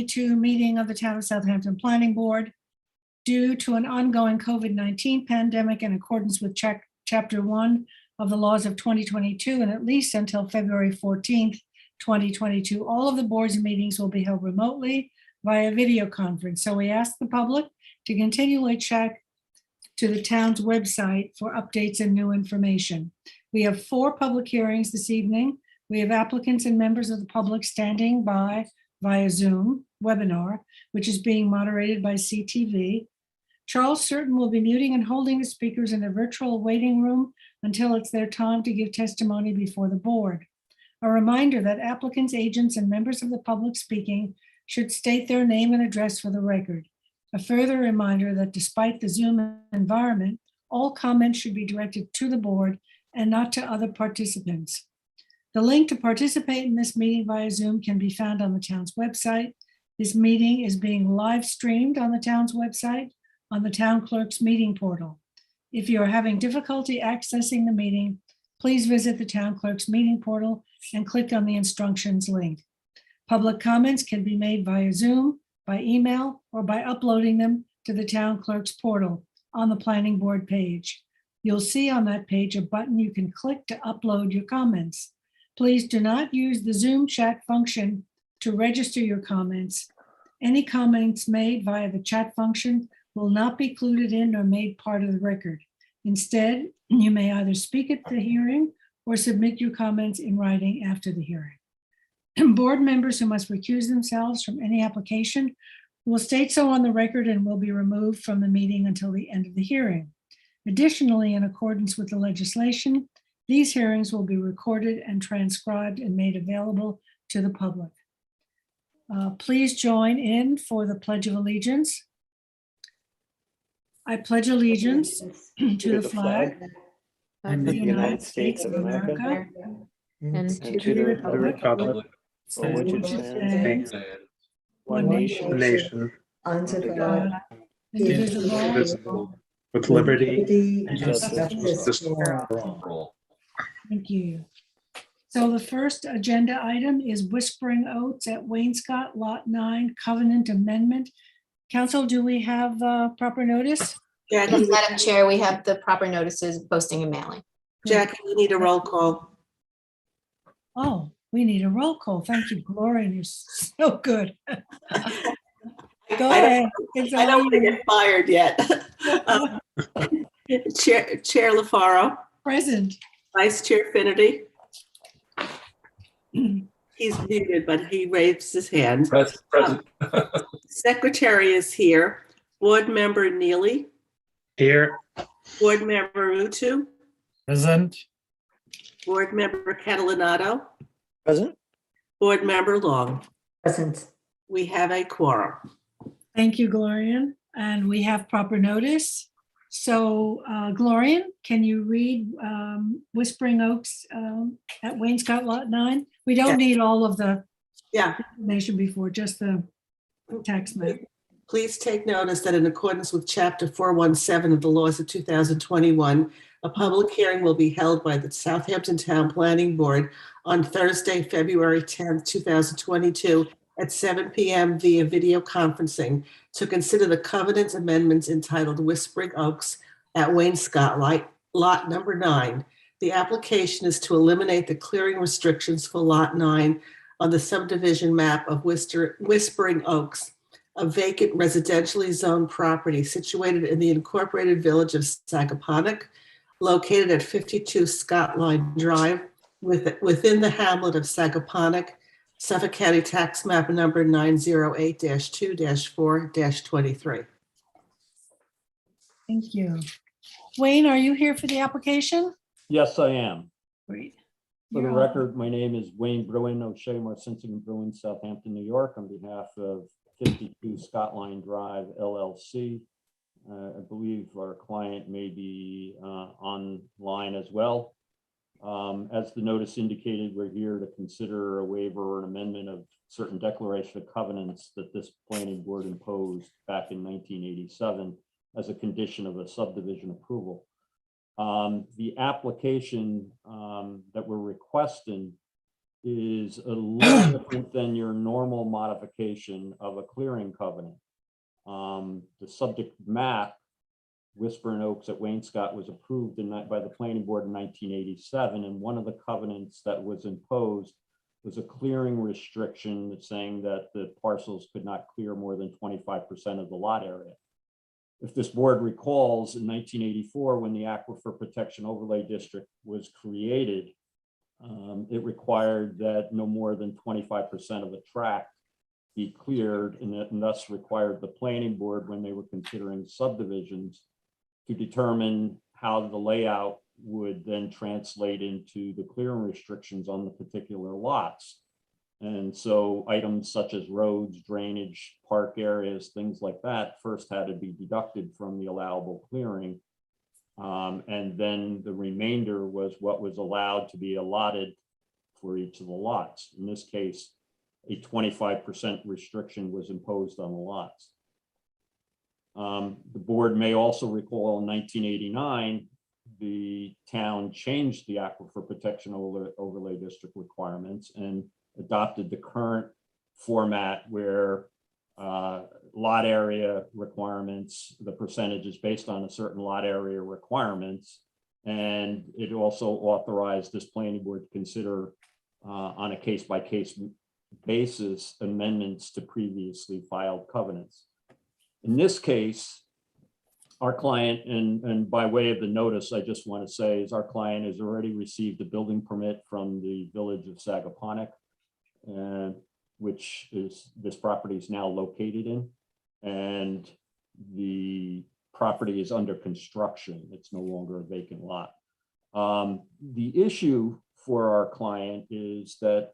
2022 meeting of the Town of Southampton Planning Board. Due to an ongoing COVID-19 pandemic in accordance with Chapter 1 of the laws of 2022 and at least until February 14th, 2022, all of the board's meetings will be held remotely via video conference. So we ask the public to continually check to the town's website for updates and new information. We have 4 public hearings this evening. We have applicants and members of the public standing by via Zoom webinar, which is being moderated by CTV. Charles Certain will be muting and holding the speakers in a virtual waiting room until it's their time to give testimony before the board. A reminder that applicants, agents, and members of the public speaking should state their name and address for the record. A further reminder that despite the Zoom environment, all comments should be directed to the board and not to other participants. The link to participate in this meeting via Zoom can be found on the town's website. This meeting is being live streamed on the town's website on the town clerk's meeting portal. If you are having difficulty accessing the meeting, please visit the town clerk's meeting portal and click on the instructions link. Public comments can be made via Zoom, by email, or by uploading them to the town clerk's portal on the planning board page. You'll see on that page a button you can click to upload your comments. Please do not use the Zoom chat function to register your comments. Any comments made via the chat function will not be included in or made part of the record. Instead, you may either speak at the hearing or submit your comments in writing after the hearing. Board members who must recuse themselves from any application will state so on the record and will be removed from the meeting until the end of the hearing. Additionally, in accordance with the legislation, these hearings will be recorded and transcribed and made available to the public. Please join in for the Pledge of Allegiance. I pledge allegiance to the flag of the United States of America and to the republic for which it stands, one nation, under God, indivisible, with liberty and justice for all. Thank you. So the first agenda item is Whispering Oats at Wainscott, Lot 9, Covenant Amendment. Council, do we have proper notice? Yes, Madam Chair, we have the proper notices, posting and mailing. Jackie, we need a roll call. Oh, we need a roll call. Thank you, Gloria. You're so good. Go ahead. It's I all don't want to you. get fired yet. Chair LaFaro, Present. Vice Chair Finnerty. He's muted, but he raised his hand. Present. Secretary is here. Board Member Neely. Here. Board Member Mutu. Present. Board Member Catalinato. Present. Board Member Long. Present. We have a quorum. Thank you, Glorian. And we have proper notice. So Glorian, can you read Whispering Oaks at Wainscott Lot 9? We don't need all of the information before, just the tax map. Please take notice that in accordance with Chapter 417 of the laws of 2021, a public hearing will be held by the Southampton Town Planning Board on Thursday, February 10th, 2022 at 7 p.m. via video conferencing to consider the covenant amendments entitled Whispering Oaks at Wainscott Lot number 9. The application is to eliminate the clearing restrictions for Lot 9 on the subdivision map of Whispering Oaks, a vacant residentially zoned property situated in the incorporated village of Sagaponack, located at 52 Scott Line Drive, within the hamlet of Sagaponack, Suffolk County Tax Map number 908-2-4-23. Thank you. Wayne, are you here for the application? Yes, I am. Great. For the You're on. record, my name is Wayne Bruin, O'Shea, Marcinson Bruin, Southampton, New York, on behalf of 52 Scott Line Drive, LLC. I believe our client may be online as well. As the notice indicated, we're here to consider a waiver or an amendment of certain declaration of covenants that this planning board imposed back in 1987 as a condition of a subdivision approval. The application that we're requesting is a little different than your normal modification of a clearing covenant. The subject map, Whispering Oaks at Wainscott, was approved by the planning board in 1987, and one of the covenants that was imposed was a clearing restriction that's saying that the parcels could not clear more than 25% of the lot area. If this board recalls, in 1984, when the Aquifer Protection Overlay District was created, it required that no more than 25% of the tract be cleared, and thus required the planning board, when they were considering subdivisions, to determine how the layout would then translate into the clearing restrictions on the particular lots. And so items such as roads, drainage, park areas, things like that first had to be deducted from the allowable clearing. And then the remainder was what was allowed to be allotted for each of the lots. In this case, a 25% restriction was imposed on the lots. The board may also recall in 1989, the town changed the Aquifer Protection Overlay District requirements and adopted the current format where lot area requirements, the percentage is based on a certain lot area requirements. And it also authorized this planning board to consider on a case-by-case basis amendments to previously filed covenants. In this case, our client, and by way of the notice, I just want to say, is our client has already received a building permit from the village of Sagaponack, which is this property is now located in, and the property is under construction. It's no longer a vacant lot. The issue for our client is that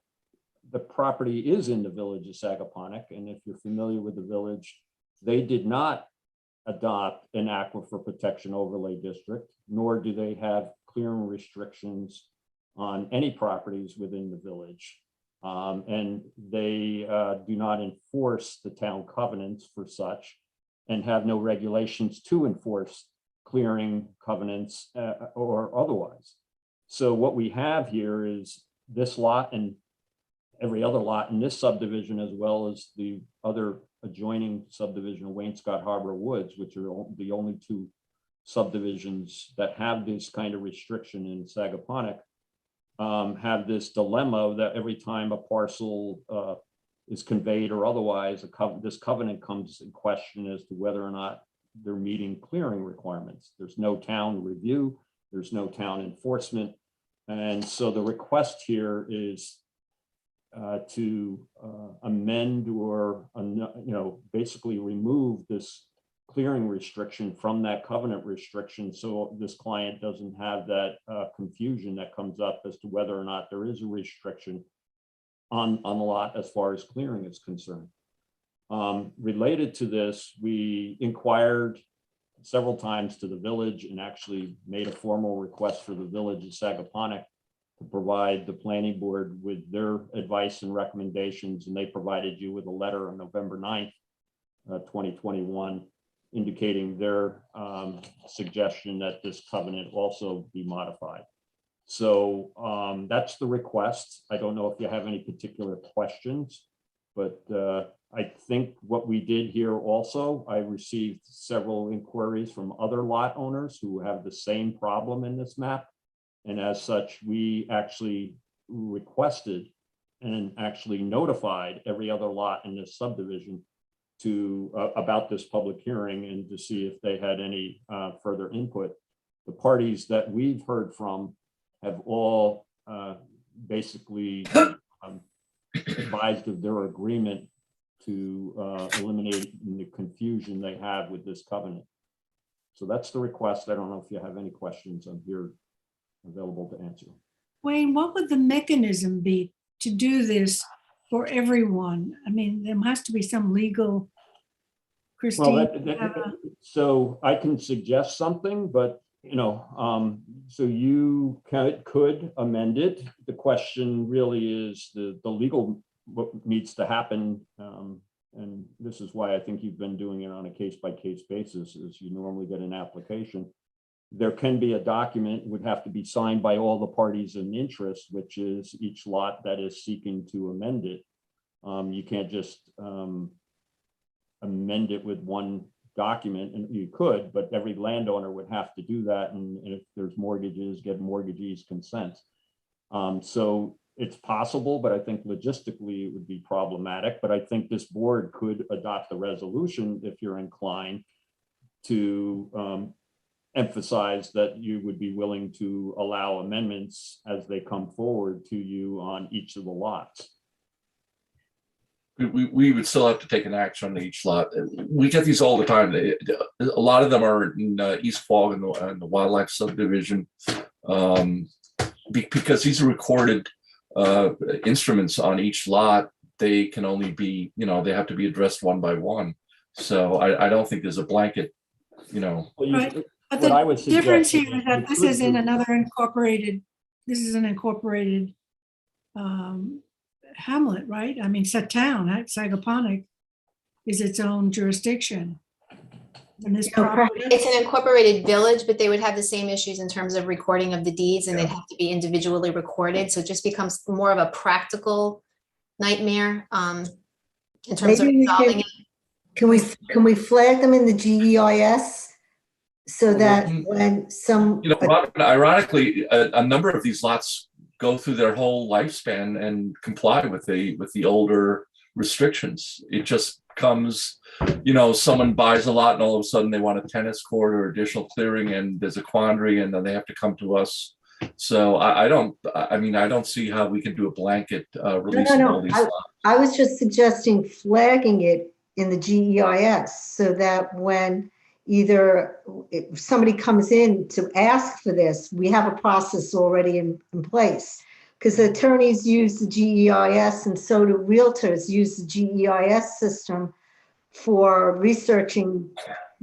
the property is in the village of Sagaponack, and if you're familiar with the village, they did not adopt an Aquifer Protection Overlay District, nor do they have clearing restrictions on any properties within the village. And they do not enforce the town covenants for such, and have no regulations to enforce clearing covenants or otherwise. So what we have here is this lot and every other lot in this subdivision, as well as the other adjoining subdivision of Wainscott Harbor Woods, which are the only two subdivisions that have this kind of restriction in Sagaponack, have this dilemma that every time a parcel is conveyed or otherwise, this covenant comes in question as to whether or not they're meeting clearing requirements. There's no town review, there's no town enforcement. And so the request here is to amend or, basically remove this clearing restriction from that covenant restriction, so this client doesn't have that confusion that comes up as to whether or not there is a restriction on the lot as far as clearing is concerned. Related to this, we inquired several times to the village and actually made a formal request for the village of Sagaponack to provide the planning board with their advice and recommendations, and they provided you with a letter on November 9th, 2021, indicating their suggestion that this covenant also be modified. So that's the request. I don't know if you have any particular questions, but I think what we did here also, I received several inquiries from other lot owners who have the same problem in this map. And as such, we actually requested and actually notified every other lot in this subdivision to about this public hearing and to see if they had any further input. The parties that we've heard from have all basically advised of their agreement to eliminate the confusion they have with this covenant. So that's the request. I don't know if you have any questions. I'm here available to answer. Wayne, what would the mechanism be to do this for everyone? I mean, there has to be some legal, Christine. Well, so I can suggest something, but so you could amend it. The question really is the legal, what needs to happen. And this is why I think you've been doing it on a case-by-case basis, is you normally get an application. There can be a document, would have to be signed by all the parties in interest, which is each lot that is seeking to amend it. You can't just amend it with one document, and you could, but every landowner would have to do that. And if there's mortgages, get mortgagees' consent. So it's possible, but I think logistically it would be problematic. But I think this board could adopt a resolution if you're inclined to emphasize that you would be willing to allow amendments as they come forward to you on each of the lots. We would still have to take an action on each lot. We get these all the time. A lot of them are in East Quogue and the wildlife subdivision, because these are recorded instruments on each lot. They can only be, they have to be addressed one by one. So I don't think there's a blanket, Well, Right. But what I the would suggest difference is here is that you this could is in do- another incorporated, this is an incorporated hamlet, right? I mean, it's a town, Sagaponic is its own jurisdiction. And this property, It's an incorporated village, but they would have the same issues in terms of recording of the deeds, and they'd have to be individually recorded. So it just becomes more of a practical nightmare in terms of Maybe we resolving can, it. can we flag them in the GEIS? So that when some, Robin, ironically, a number of these lots go through their whole lifespan and comply with the older restrictions. It just comes, someone buys a lot and all of a sudden they want a tennis court or additional clearing, and there's a quandary, and then they have to come to us. So I don't see how we can do a blanket release of all these lots. I was just suggesting flagging it in the GEIS so that when either if somebody comes in to ask for this, we have a process already in place. Because attorneys use the GEIS and so do realtors use the GEIS system for researching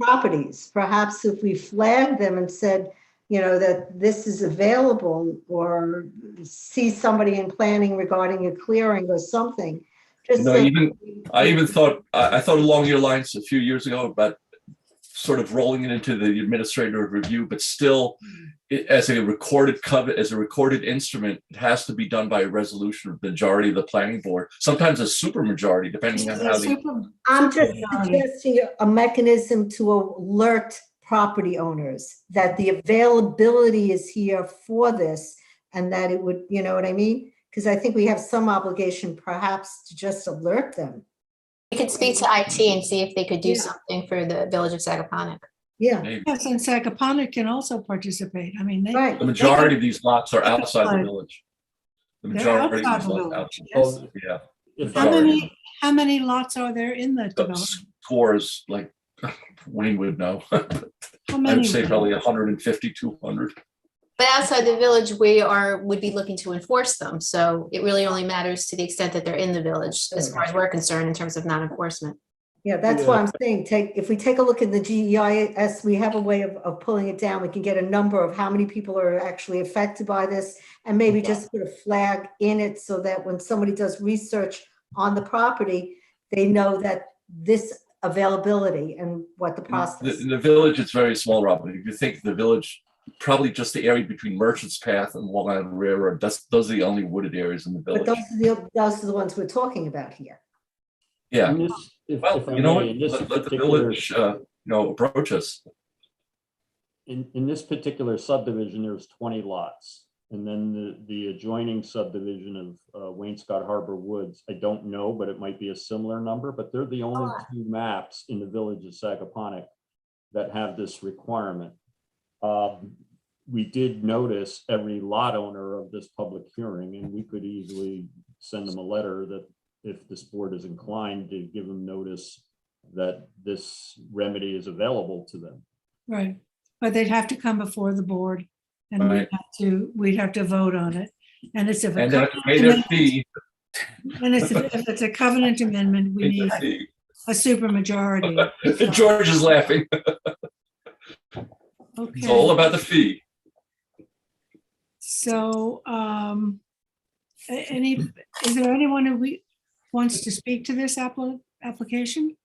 properties. Perhaps if we flagged them and said, that this is available, or see somebody in planning regarding a clearing or something. I thought along your lines a few years ago about sort of rolling it into the administrative review, but still, as a recorded instrument, it has to be done by a resolution of the majority of the planning board. Sometimes a super majority, depending on how I'm just suggesting a mechanism to alert property owners that the availability is here for this, and that it would, you know what I mean? Because I think we have some obligation perhaps to just alert them. We could speak to IT and see if they could do something for the village of Sagaponic. Yeah. maybe. yes, and Sagaponic can also participate. I mean, Right. The majority of these lots are outside the village. The They're majority of outside these the lots village, outside. yes. Yeah. If How many lots are there in the development? Scores, like Wayne would know. How I many? would say probably 150, 200. But outside the village, would be looking to enforce them. So it really only matters to the extent that they're in the village, as far as we're concerned, in terms of non-enforcement. Yeah, that's why I'm saying, if we take a look at the GEIS, we have a way of pulling it down. We can get a number of how many people are actually affected by this, and maybe just put a flag in it so that when somebody does research on the property, they know that this availability and what the process. In the village, it's very small, Robin. If you think the village, probably just the area between Merchants Path and Long Island Railroad, those are the only wooded areas in the But village. those are the ones we're talking about here. Yeah. in this, if I You know what? may, in this Let the particular village, approach us. in this particular subdivision, there's 20 lots. And then the adjoining subdivision of Wainscott Harbor Woods, I don't know, but it might be a similar number, but they're the only two maps in the village of Sagaponic that have this requirement. We did notice every lot owner of this public hearing, and we could easily send them a letter that if this board is inclined to give them notice that this remedy is available to them. Right, but they'd have to come before the board, and Right. we'd have to vote on it. And it's if a And then covenant pay their amendment- fee. and if it's a covenant amendment, we Pay need their fee. a supermajority. George is laughing. It's all Okay, about the fee. so, is there anyone who wants to speak to this application?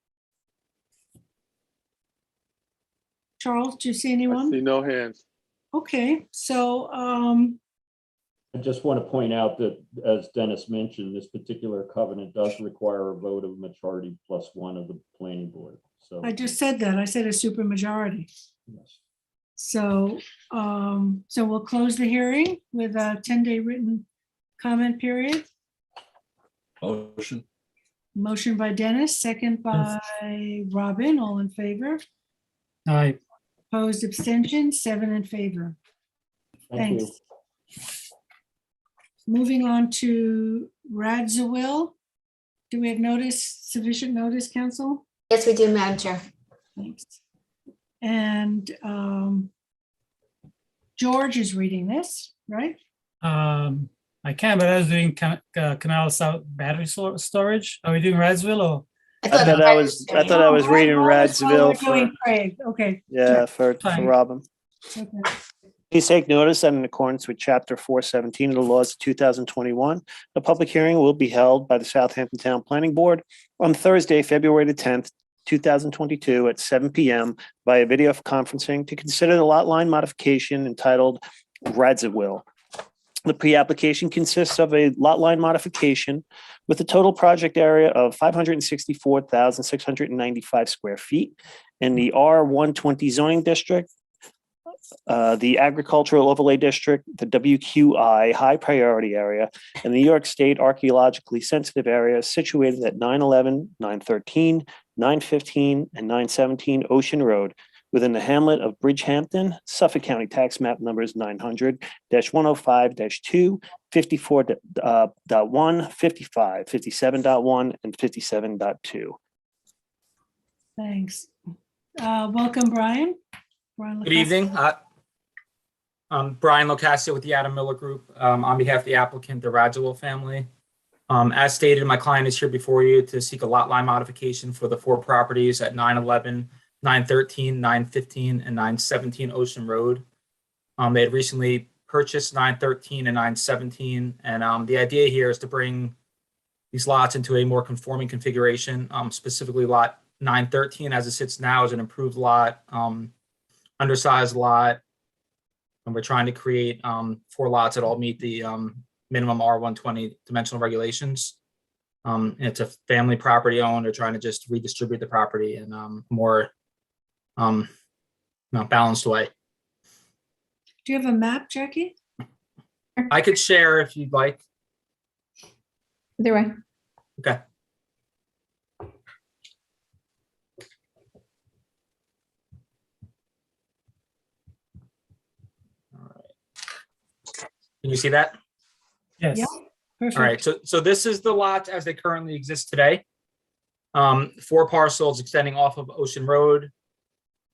Charles, do you see I anyone? see no hands. Okay, so, I just want to point out that, as Dennis mentioned, this particular covenant does require a vote of majority plus one of the planning board. So, I just said that. I said a supermajority. yes. So, so we'll close the hearing with a 10-day written comment period. Motion. Motion by Dennis, second by Robin, all in favor. Aye. Opposed, abstention, 7 in favor. Thank you. Thanks. Moving on to Radzivil. Do we have notice, sufficient notice, council? Yes, we do, Madam Chair. Thanks. And George is reading this, right? I can, but I was doing Canal South battery storage. Are we doing Radsville or? I thought I was reading Oh, Radzivil we're for, doing Craig, okay. yeah, for Fine. Robin. Okay. Please take notice that in accordance with Chapter 417 of the laws of 2021, a public hearing will be held by the Southampton Town Planning Board on Thursday, February the 10th, 2022 at 7 p.m. via video conferencing to consider the lot line modification entitled Radzivil. The pre-application consists of a lot line modification with a total project area of 564,695 square feet in the R120 zoning district, the agricultural overlay district, the WQI high priority area, and the New York State archaeologically sensitive area situated at 911, 913, 915, and 917 Ocean Road within the hamlet of Bridgehampton, Suffolk County Tax Map numbers 900-105-2, 54.1, 55, 57.1, and 57.2. Thanks. Welcome, Brian. Good evening. I'm Brian Locascio with the Adam Miller Group on behalf of the applicant, the Radzivil family. As stated, my client is here before you to seek a lot line modification for the 4 properties at 911, 913, 915, and 917 Ocean Road. They had recently purchased 913 and 917, and the idea here is to bring these lots into a more conforming configuration, specifically lot 913 as it sits now is an improved lot, undersized lot, and we're trying to create 4 lots that all meet the minimum R120 dimensional regulations. And it's a family property owned. They're trying to just redistribute the property in more balanced way. Do you have a map, Jackie? I could share if you'd like. Either way. Okay. Can you see that? Yes. Yeah. Perfect. All right, so this is the lot as they currently exist today. 4 parcels extending off of Ocean Road,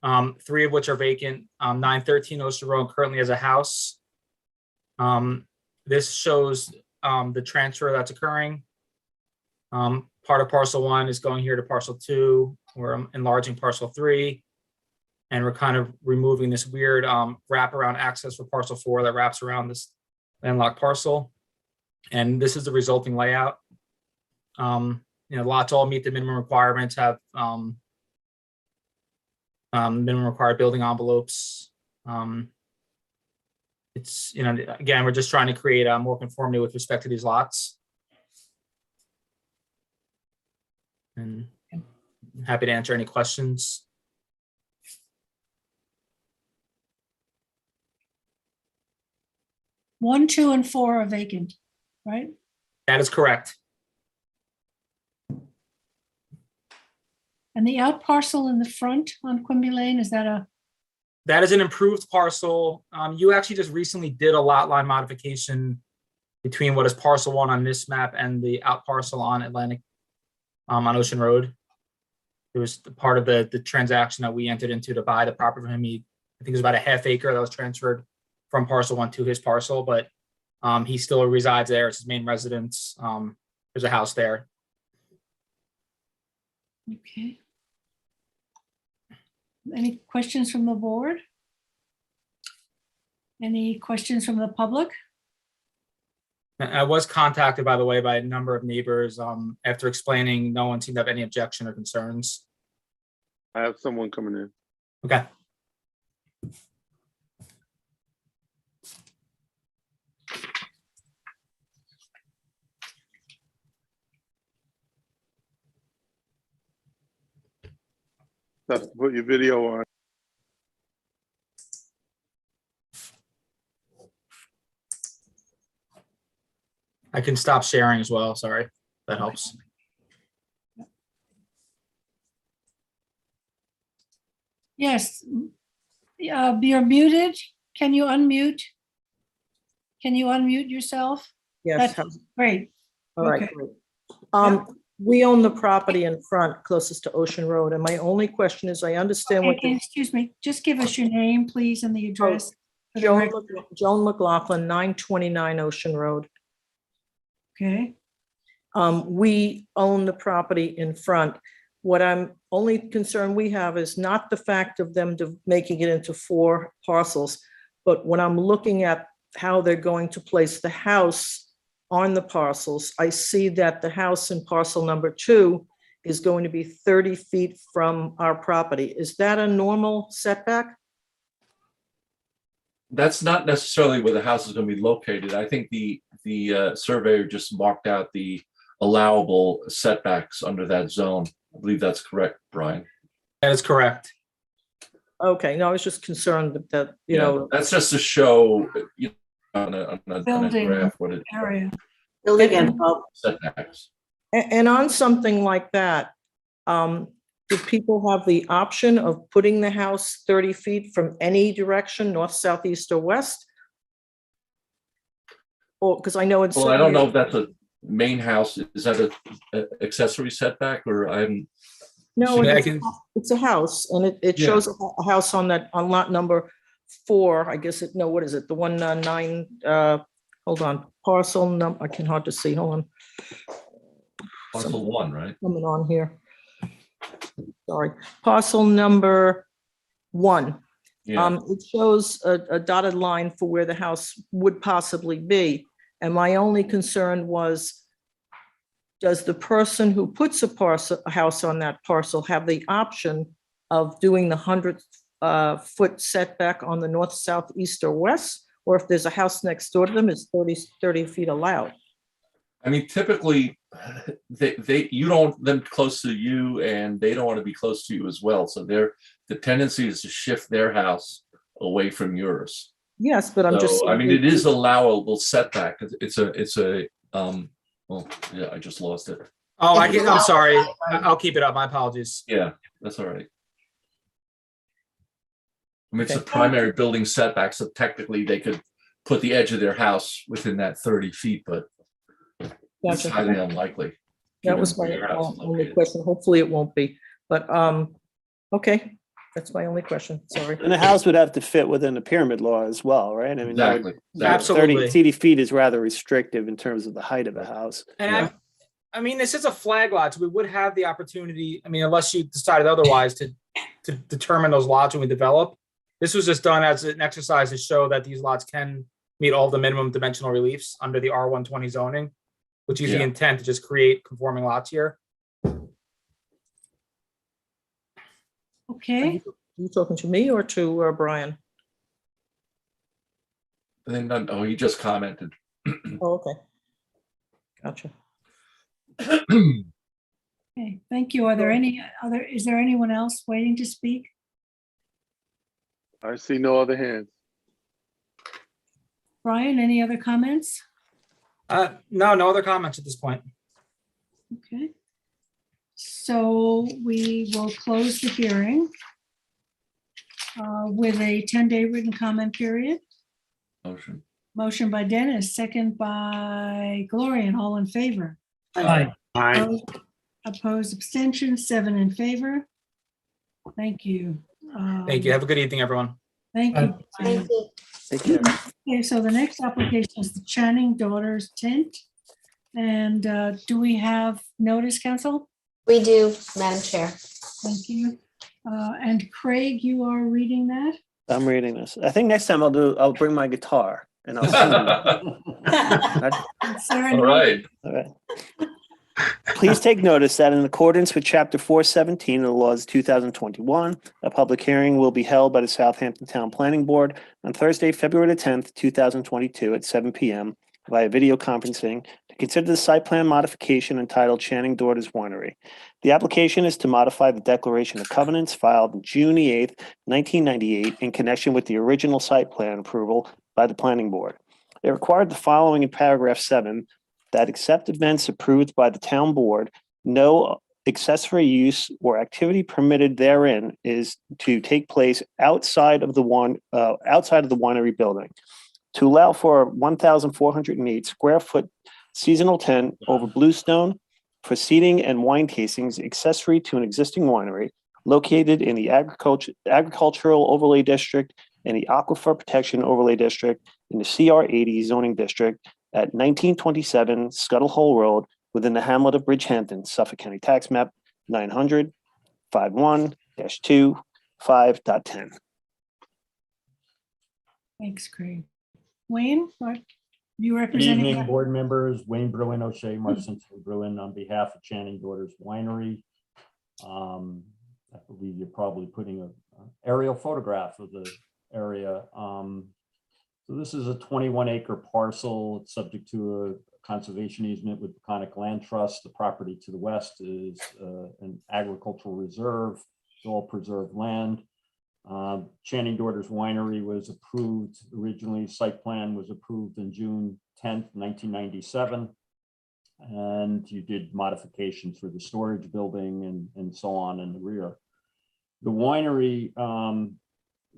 3 of which are vacant. 913 Ocean Road currently has a house. This shows the transfer that's occurring. Part of parcel 1 is going here to parcel 2. We're enlarging parcel 3. And we're kind of removing this weird wraparound access for parcel 4 that wraps around this landlocked parcel. And this is the resulting layout. Lots all meet the minimum requirements, have minimum required building envelopes. It's, again, we're just trying to create more conformity with respect to these lots. And I'm happy to answer any questions. 1, 2, and 4 are vacant, right? That is correct. And the out parcel in the front on Quimby Lane, is that That is an improved parcel. You actually just recently did a lot line modification between what is parcel 1 on this map and the out parcel on Atlantic, on Ocean Road. It was part of the transaction that we entered into to buy the property from him. I think it was about a half acre that was transferred from parcel 1 to his parcel, but he still resides there. It's his main residence. There's a house there. okay? Any questions from the board? Any questions from the public? I was contacted, by the way, by a number of neighbors. After explaining, no one seemed to have any objection or concerns. I have someone coming in. Okay. That's to put your video on. I can stop sharing as well. Sorry, that helps. Yes. You're muted. Can you unmute? Can you unmute yourself? Yes, That's great. all right, okay. great. We own the property in front closest to Ocean Road, and my only question is, I understand what. Excuse me, just give us your name, please, and the address. for the Joan record. Joan McLaughlin, 929 Ocean Road. Okay, We own the property in front. What I'm only concerned we have is not the fact of them making it into 4 parcels, but when I'm looking at how they're going to place the house on the parcels, I see that the house in parcel number 2 is going to be 30 feet from our property. Is that a normal setback? That's not necessarily where the house is going to be located. I think the surveyor just marked out the allowable setbacks under that zone. I believe that's correct, Brian. That is correct. Okay, no, I was just concerned that, you Yeah, know, that's just to show, you know, on a Building graph what it area. Building and setbacks. and on something like that, do people have the option of putting the house 30 feet from any direction, north, south, east, or west? Or, because I know in Well, I don't some, know if that's a main house. Is that a accessory setback, or I'm, no, I it's can- it's a house, and it Yeah. shows a house on lot number 4, I guess no, what is it, the 1 hold on, parcel number, I can hard to see, hold on. parcel 1, right? Coming on here. Sorry, parcel number 1. Yeah. It shows a dotted line for where the house would possibly be. And my only concern was, does the person who puts a house on that parcel have the option of doing the 100-foot setback on the north, south, east, or west? Or if there's a house next door to them, is 30 feet allowed? I mean, typically, you don't want them close to you, and they don't want to be close to you as well. So the tendency is to shift their house away from yours. Yes, but I'm just. So, I mean, it is allowable setback. It's a well, yeah, I just lost it. Oh, I'm sorry. I'll keep it up. My apologies. Yeah, that's all right. I mean, it's a Okay. primary building setback, so technically they could put the edge of their house within that 30 feet, but it's Gotcha. highly unlikely. That was given my where your house is only located. question. Hopefully it won't be, but, okay, that's my only question, sorry. And the house would have to fit within the pyramid law as well, right? I mean, that would- Exactly. Absolutely. 30 feet is rather restrictive in terms of the height of a house. And Yeah. I mean, this is a flag lot, so we would have the opportunity, I mean, unless you decided otherwise, to determine those lots when we develop. This was just done as an exercise to show that these lots can meet all the minimum dimensional reliefs under the R120 zoning, which is the Yeah. intent to just create conforming lots here. Okay, You talking to me or to Brian? I think, oh, he just commented. Oh, okay. Gotcha. okay, thank you. Are there is there anyone else waiting to speak? I see no other hands. Brian, any other comments? No other comments at this point. Okay. So we will close the hearing with a 10-day written comment period. Motion. Motion by Dennis, second by Gloria, and all in favor. Aye. Opposed, abstention, 7 in favor. Thank you. Thank you. Have a good evening, everyone. Thank you. Thank you. Take care. Okay, so the next application is the Channing Daughters Tint. And do we have notice, council? We do, Madam Chair. Thank you. And Craig, you are reading that? I'm reading this. I think next time I'll bring my guitar and I'll sing. All right. All right. Please take notice that in accordance with Chapter 417 of the laws of 2021, a public hearing will be held by the Southampton Town Planning Board on Thursday, February the 10th, 2022 at 7 p.m. via video conferencing to Consider the site plan modification entitled Channing Daughters Winery. The application is to modify the declaration of covenants filed June 8th, 1998 in connection with the original site plan approval by the planning board. It required the following in paragraph 7, that except events approved by the town board, no accessory use or activity permitted therein is to take place outside of the winery building. To allow for a 1,408 square foot seasonal tent over Bluestone for seating and wine tastings accessory to an existing winery located in the agricultural overlay district and the aquifer protection overlay district in the CR 80 zoning district at 1927 Scuttle Hole Road within the hamlet of Bridgehampton, Suffolk County Tax Map 900 51-2 5.10. Thanks, Craig. Wayne, what, you Good representing? evening, board members. Wayne Bruin, O'Shea, Marcinson Bruin, on behalf of Channing Daughters Winery. I believe you're probably putting an aerial photograph of the area. So this is a 21-acre parcel. It's subject to a conservation easement with Peconic Land Trust. The property to the west is an agricultural reserve. It's all preserved land. Channing Daughters Winery was approved originally. Site plan was approved in June 10th, 1997. And you did modifications for the storage building and so on in the rear. The winery,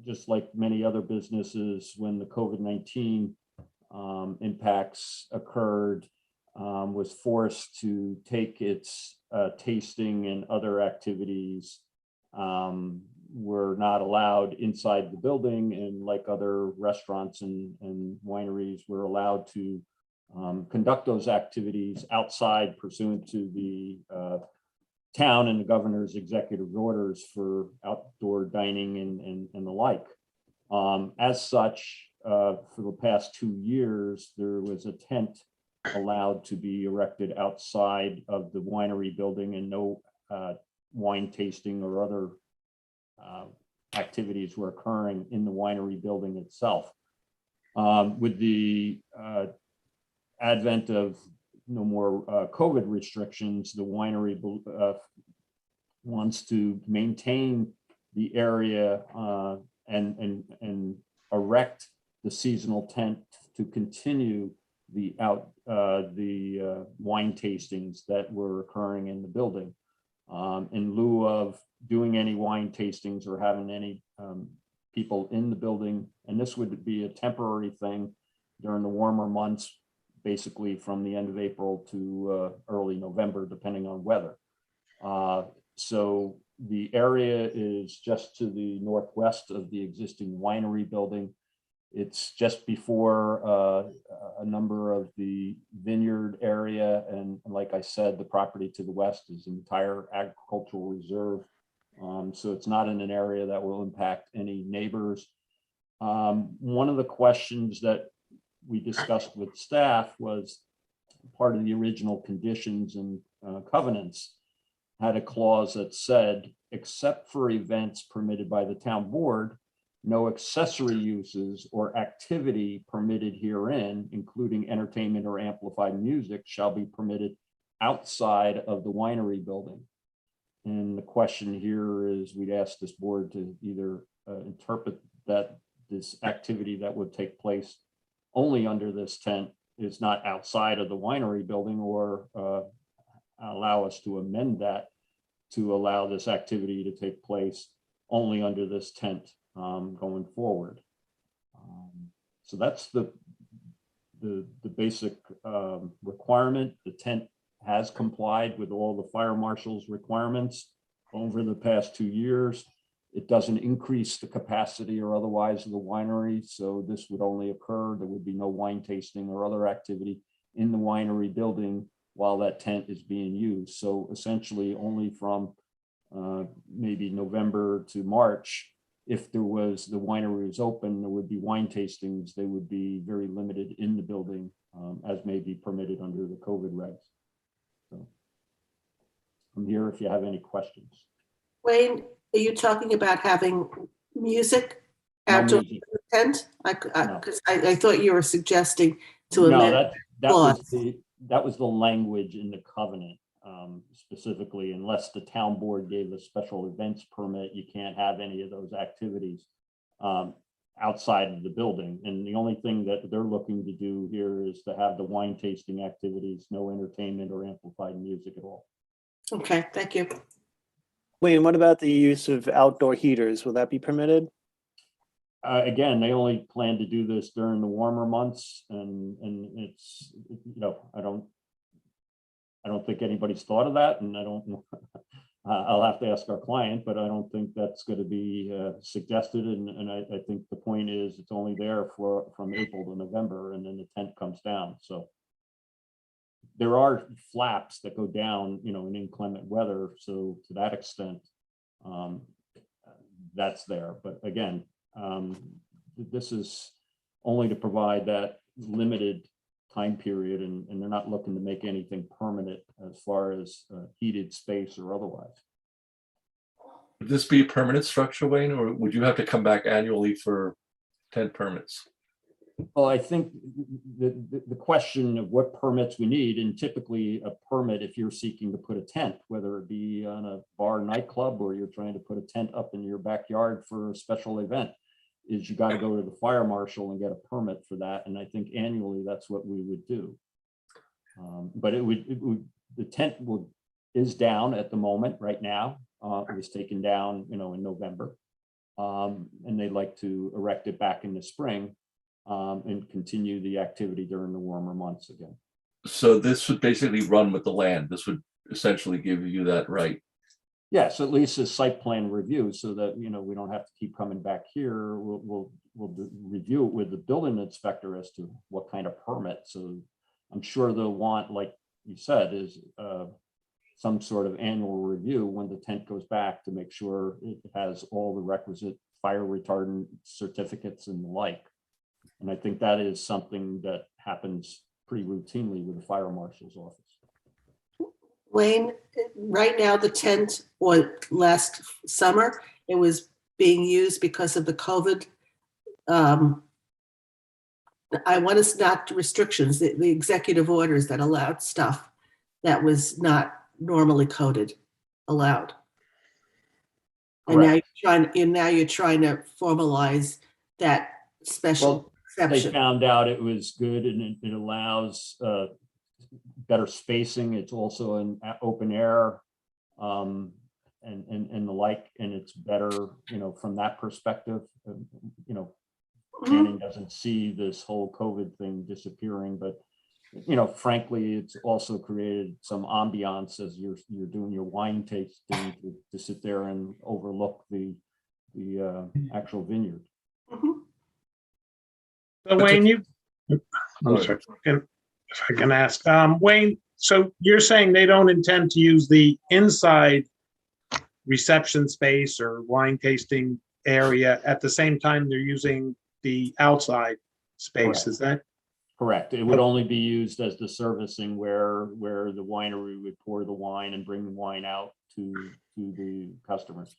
just like many other businesses, when the COVID-19 impacts occurred, was forced to take its tasting and other activities were not allowed inside the building, and like other restaurants and wineries were allowed to conduct those activities outside pursuant to the town and the governor's executive orders for outdoor dining and the like. As such, for the past 2 years, there was a tent allowed to be erected outside of the winery building, and no wine tasting or other activities were occurring in the winery building itself. With the advent of no more COVID restrictions, the winery wants to maintain the area and erect the seasonal tent to continue the wine tastings that were occurring in the building. In lieu of doing any wine tastings or having any people in the building, and this would be a temporary thing during the warmer months, basically from the end of April to early November, depending on weather. So the area is just to the northwest of the existing winery building. It's just before a number of the vineyard area. And like I said, the property to the west is an entire agricultural reserve. So it's not in an area that will impact any neighbors. One of the questions that we discussed with staff was part of the original conditions and covenants had a clause that said, except for events permitted by the town board, no accessory uses or activity permitted herein, including entertainment or amplified music, shall be permitted outside of the winery building. And the question here is, we'd ask this board to either interpret that this activity that would take place only under this tent is not outside of the winery building, or allow us to amend that to allow this activity to take place only under this tent going forward. So that's the basic requirement. The tent has complied with all the fire marshal's requirements over the past 2 years. It doesn't increase the capacity or otherwise of the winery, so this would only occur. There would be no wine tasting or other activity in the winery building while that tent is being used. So essentially only from maybe November to March, if there was, the winery was open, there would be wine tastings. They would be very limited in the building as may be permitted under the COVID regs. So I'm here if you have any questions. Wayne, are you talking about having music No outdoor music. tent? Because I thought you were suggesting to No, amend. that was the that was the language in the covenant, specifically, unless the town board gave a special events permit, you can't have any of those activities outside of the building. And the only thing that they're looking to do here is to have the wine tasting activities, no entertainment or amplified music at all. Okay, thank you. Wayne, what about the use of outdoor heaters? Will that be permitted? Again, they only plan to do this during the warmer months, and it's, I don't think anybody's thought of that, and I don't, I'll have to ask our client, but I don't think that's going to be suggested. And I think the point is it's only there from April to November, and then the tent comes down. So there are flaps that go down, in inclement weather. So to that extent, that's there. But again, this is only to provide that limited time period, and they're not looking to make anything permanent as far as heated space or otherwise. Would this be a permanent structure, Wayne, or would you have to come back annually for tent permits? Well, I think the question of what permits we need, and typically a permit, if you're seeking to put a tent, whether it be on a bar nightclub or you're trying to put a tent up in your backyard for a special event, is you got to go to the fire marshal and get a permit for that. And I think annually that's what we would do. But the tent is down at the moment right now. It was taken down, in November. And they'd like to erect it back in the spring and continue the activity during the warmer months again. So this would basically run with the land. This would essentially give you that right. Yes, at least a site plan review, so that, we don't have to keep coming back here. We'll review it with the building inspector as to what kind of permit. So I'm sure they'll want, like you said, is some sort of annual review when the tent goes back to make sure it has all the requisite fire retardant certificates and the like. And I think that is something that happens pretty routinely with the fire marshal's office. Wayne, right now the tent, or last summer, it was being used because of the COVID. I want to not restrictions, the executive orders that allowed stuff that was not normally coded allowed. And now you're trying to formalize that special exception. They found out it was good, and it allows better spacing. It's also an open air and the like, and it's better, from that perspective. Canning doesn't see this whole COVID thing disappearing, but frankly, it's also created some ambiance as you're doing your wine tasting to sit there and overlook the actual vineyard. So Wayne, I'm sorry, if I can ask, Wayne, so you're saying they don't intend to use the inside reception space or wine tasting area at the same time they're using the outside space, Correct. Is that? Correct. It would only be used as the servicing where the winery would pour the wine and bring the wine out to the customers.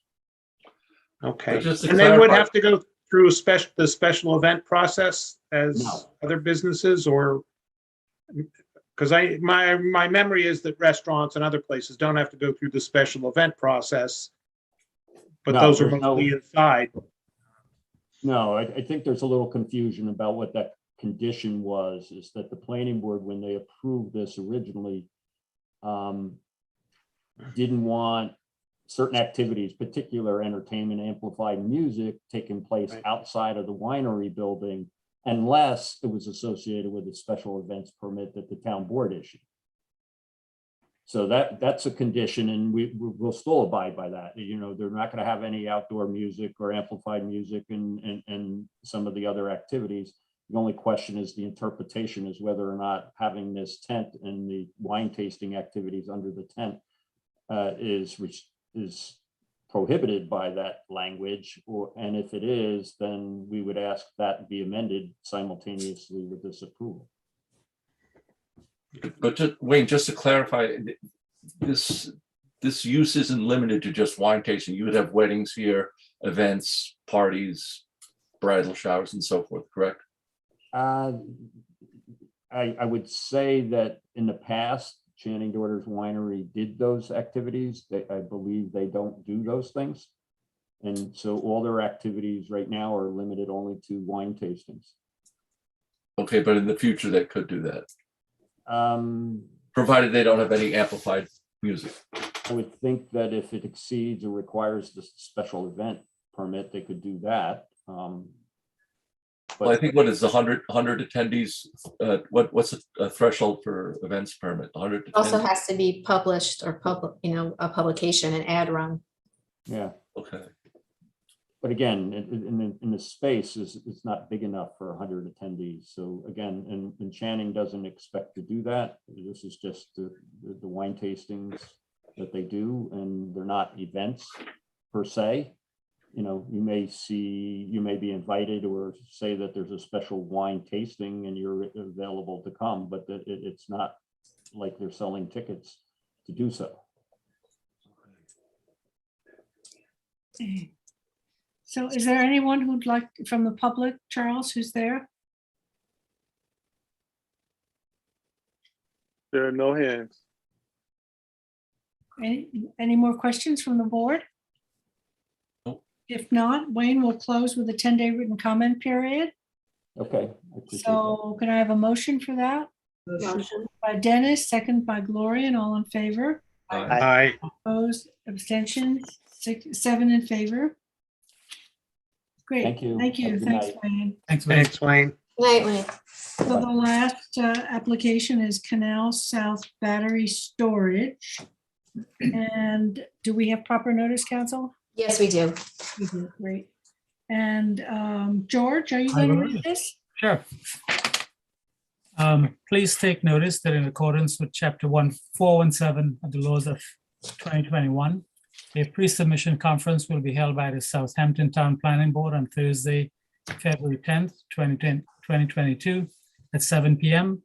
Okay, But just to and they would clarify- have to go through the special event process as No. other businesses, or? Because my memory is that restaurants and other places don't have to go through the special event process, but No, those are there's no- mostly inside. No, I think there's a little confusion about what that condition was, is that the planning board, when they approved this originally, didn't want certain activities, particular entertainment, amplified music, taking place Right. outside of the winery building, unless it was associated with a special events permit that the town board issued. So that's a condition, and we'll still abide by that. They're not going to have any outdoor music or amplified music and some of the other activities. The only question is the interpretation is whether or not having this tent and the wine tasting activities under the tent is prohibited by that language, and if it is, then we would ask that be amended simultaneously with this approval. But Wayne, just to clarify, this use isn't limited to just wine tasting. You would have weddings here, events, parties, bridal showers, and so forth, correct? I would say that in the past, Channing Daughters Winery did those activities. I believe they don't do those things. And so all their activities right now are limited only to wine tastings. Okay, but in the future, they could do that, Um, provided they don't have any amplified music. I would think that if it exceeds or requires the special event permit, they could do that. Well, I think what is the 100 attendees, what's a threshold for events permit? 100 Also attendees? has to be published or a publication, an ad run. Yeah, Okay, but again, in the space it's not big enough for 100 attendees. So again, and Channing doesn't expect to do that. This is just the wine tastings that they do, and they're not events per se. You know, you may be invited or say that there's a special wine tasting and you're available to come, but it's not like they're selling tickets to do so. So is there anyone who'd like, from the public, Charles, who's there? There are no hands. Any more questions from the board? Nope. If not, Wayne will close with a 10-day written comment period. Okay. I appreciate that. So can I have a motion for that? Motion. By Dennis, second by Gloria, and all in favor. Aye. Opposed, abstentions, 7 in favor. Great. Thank you. Thank Have a you. good Thanks, night. Wayne. Thanks, Wayne. Thanks, Wayne. Night, Wayne. So the last application is Canal South Battery Storage. And do we have proper notice, council? Yes, we do. We do, great. And George, are you I going to will read read this? Sure. Please take notice that in accordance with Chapter 417 of the laws of 2021, a pre-submission conference will be held by the Southampton Town Planning Board on Thursday, February 10th, 2022 at 7 p.m.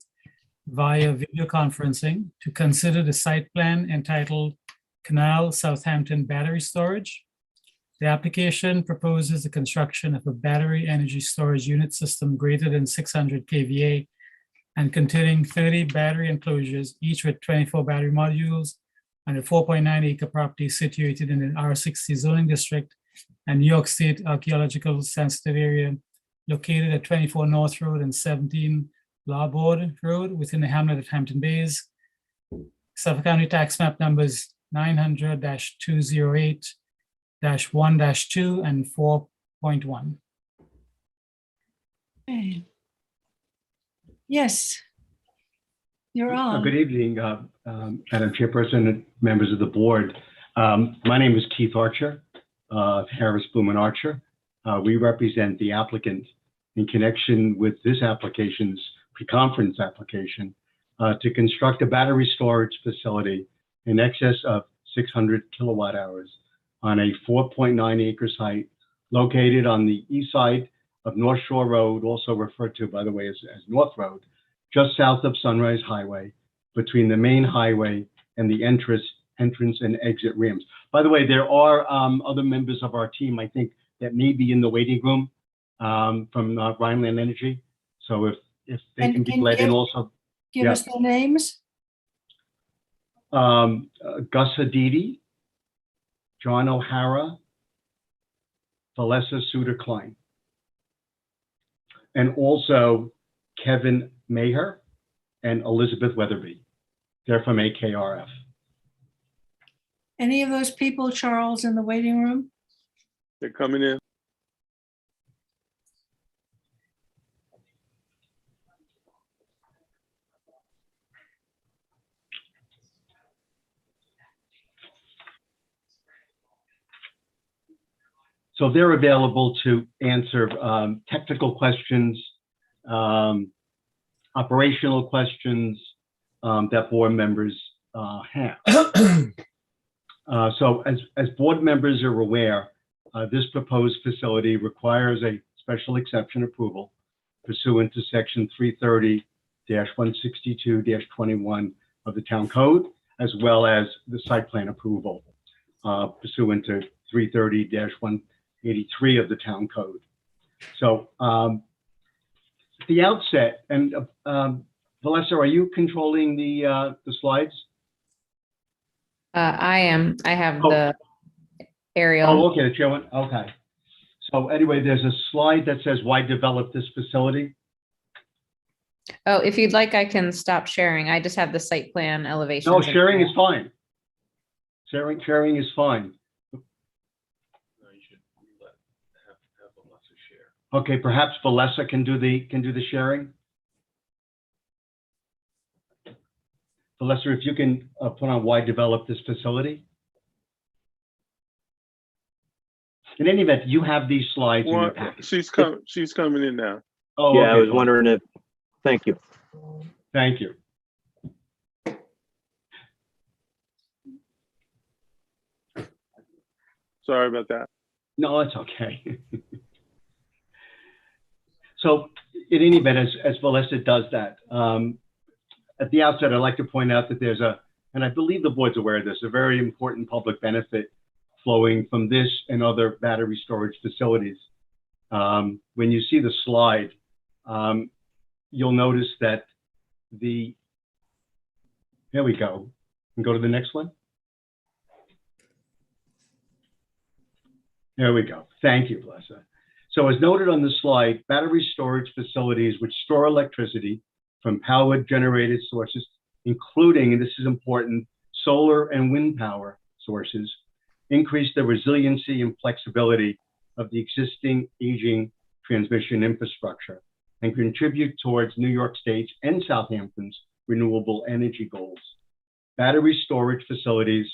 via video conferencing to consider the site plan entitled Canal Southampton Battery Storage. The application proposes the construction of a battery energy storage unit system greater than 600 kVA and containing 30 battery enclosures, each with 24 battery modules, on a 4.9 acre property situated in an R60 zoning district and New York State Archaeological Sensitive Area located at 24 North Road and 17 Larboard Road within the hamlet of Hampton Bays. Suffolk County Tax Map numbers 900-208-1-2 and 4.1. Okay. Yes. You're on. Good evening, Madam Chairperson and members of the board. My name is Keith Archer, Harris Bloom and Archer. We represent the applicant in connection with this application's pre-conference application to construct a battery storage facility in excess of 600 kilowatt hours on a 4.9 acre site located on the east side of North Shore Road, also referred to, by the way, as North Road, just south of Sunrise Highway, between the main highway and the entrance and exit ramps. By the way, there are other members of our team, I think, that may be in the waiting room from Rhineland Energy. So if they And can be can let in give- also. Give us their names. Gus Hadidi, John O'Hara, Valessa Suter Klein, and also Kevin Maher and Elizabeth Weatherby. They're from AKRF. Any of those people, Charles, in the waiting room? They're coming in. So they're available to answer technical questions, operational questions that board members have. So as board members are aware, this proposed facility requires a special exception approval pursuant to section 330-162-21 of the town code, as well as the site plan approval pursuant to 330-183 of the town code. So at the outset, and Vanessa, are you controlling the slides? I am. I have Oh. the aerial. Oh, okay, the chair one, okay. So anyway, there's a slide that says why develop this facility? Oh, if you'd like, I can stop sharing. I just have the site plan elevations. No, sharing is fine. Sharing is fine. Okay, perhaps Valessa can do the sharing. Valessa, if you can put on why develop this facility. In any event, you have these slides in your Well, packet. she's coming in now. Oh, Yeah, I okay, was fine. wondering if, thank you. Thank you. Sorry about that. No, that's okay. So in any event, as Valessa does that, at the outset, I'd like to point out that there's and I believe the board's aware of this, a very important public benefit flowing from this and other battery storage facilities. When you see the slide, you'll notice that here we go. And go to the next one. There we go. Thank you, Valessa. So as noted on the slide, battery storage facilities which store electricity from power generated sources, including, and this is important, solar and wind power sources, increase the resiliency and flexibility of the existing aging transmission infrastructure and contribute towards New York State's and Southampton's renewable energy goals. Battery storage facilities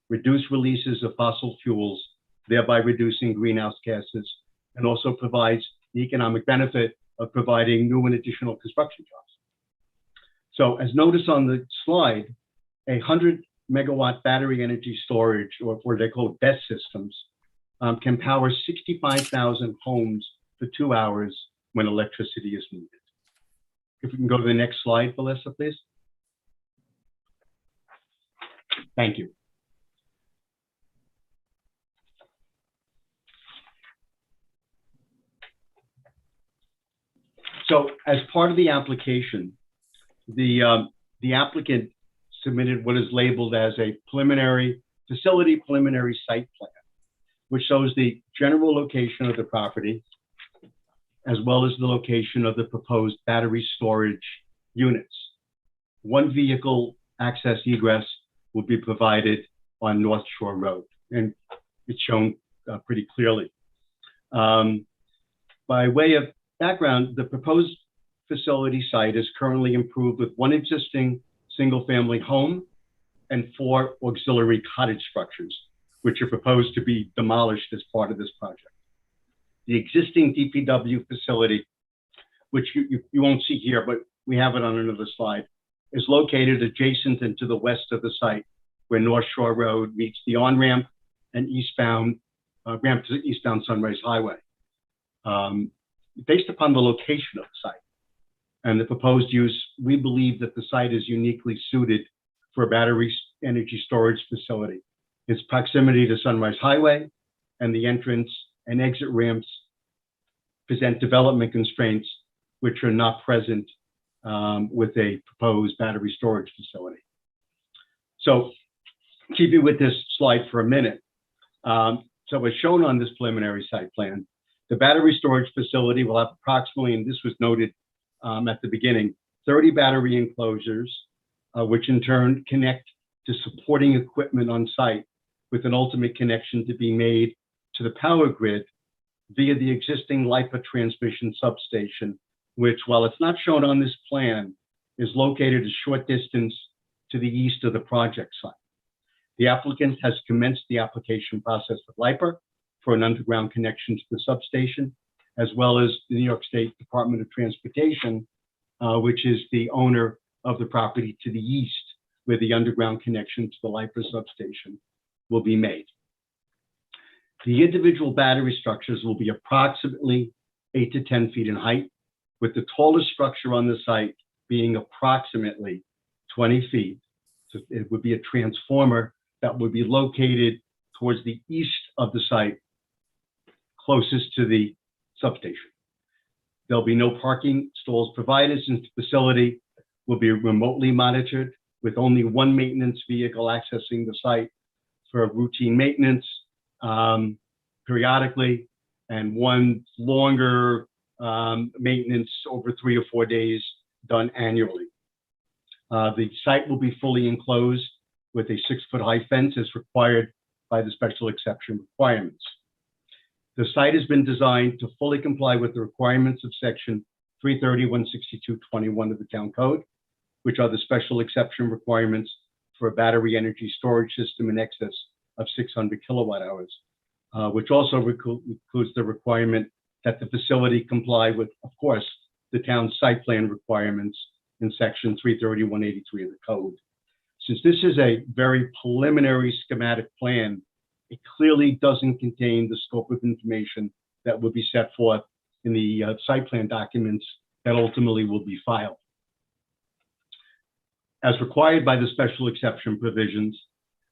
reduce releases of fossil fuels, thereby reducing greenhouse gases, and also provides the economic benefit of providing new and additional construction jobs. So as noticed on the slide, 100 megawatt battery energy storage, or what they call BESS systems, can power 65,000 homes for 2 hours when electricity is needed. If we can go to the next slide, Valessa, please. Thank you. So as part of the application, the applicant submitted what is labeled as a facility preliminary site plan, which shows the general location of the property, as well as the location of the proposed battery storage units. One vehicle access egress will be provided on North Shore Road, and it's shown pretty clearly. By way of background, the proposed facility site is currently improved with one existing single-family home and 4 auxiliary cottage structures, which are proposed to be demolished as part of this project. The existing DPW facility, which you won't see here, but we have it on another slide, is located adjacent and to the west of the site, where North Shore Road meets the on-ramp and ramp to eastbound Sunrise Highway. Based upon the location of the site and the proposed use, we believe that the site is uniquely suited for a battery energy storage facility. Its proximity to Sunrise Highway and the entrance and exit ramps present development constraints which are not present with a proposed battery storage facility. So keeping with this slide for a minute. So as shown on this preliminary site plan, the battery storage facility will have approximately, and this was noted at the beginning, 30 battery enclosures, which in turn connect to supporting equipment on site with an ultimate connection to be made to the power grid via the existing LIPA transmission substation, which, while it's not shown on this plan, is located a short distance to the east of the project site. The applicant has commenced the application process with LIPA for an underground connection to the substation, as well as the New York State Department of Transportation, which is the owner of the property to the east, where the underground connection to the LIPA substation will be made. The individual battery structures will be approximately 8 to 10 feet in height, with the tallest structure on the site being approximately 20 feet. So it would be a transformer that would be located towards the east of the site, closest to the substation. There'll be no parking stalls provided since the facility will be remotely monitored with only one maintenance vehicle accessing the site for routine maintenance periodically, and one longer maintenance over 3 or 4 days done annually. The site will be fully enclosed with a 6-foot high fence as required by the special exception requirements. The site has been designed to fully comply with the requirements of section 330-162-21 of the town code, which are the special exception requirements for a battery energy storage system in excess of 600 kilowatt hours, which also includes the requirement that the facility comply with, of course, the town's site plan requirements in section 330-183 of the code. Since this is a very preliminary schematic plan, it clearly doesn't contain the scope of information that will be set forth in the site plan documents that ultimately will be filed. As required by the special exception provisions,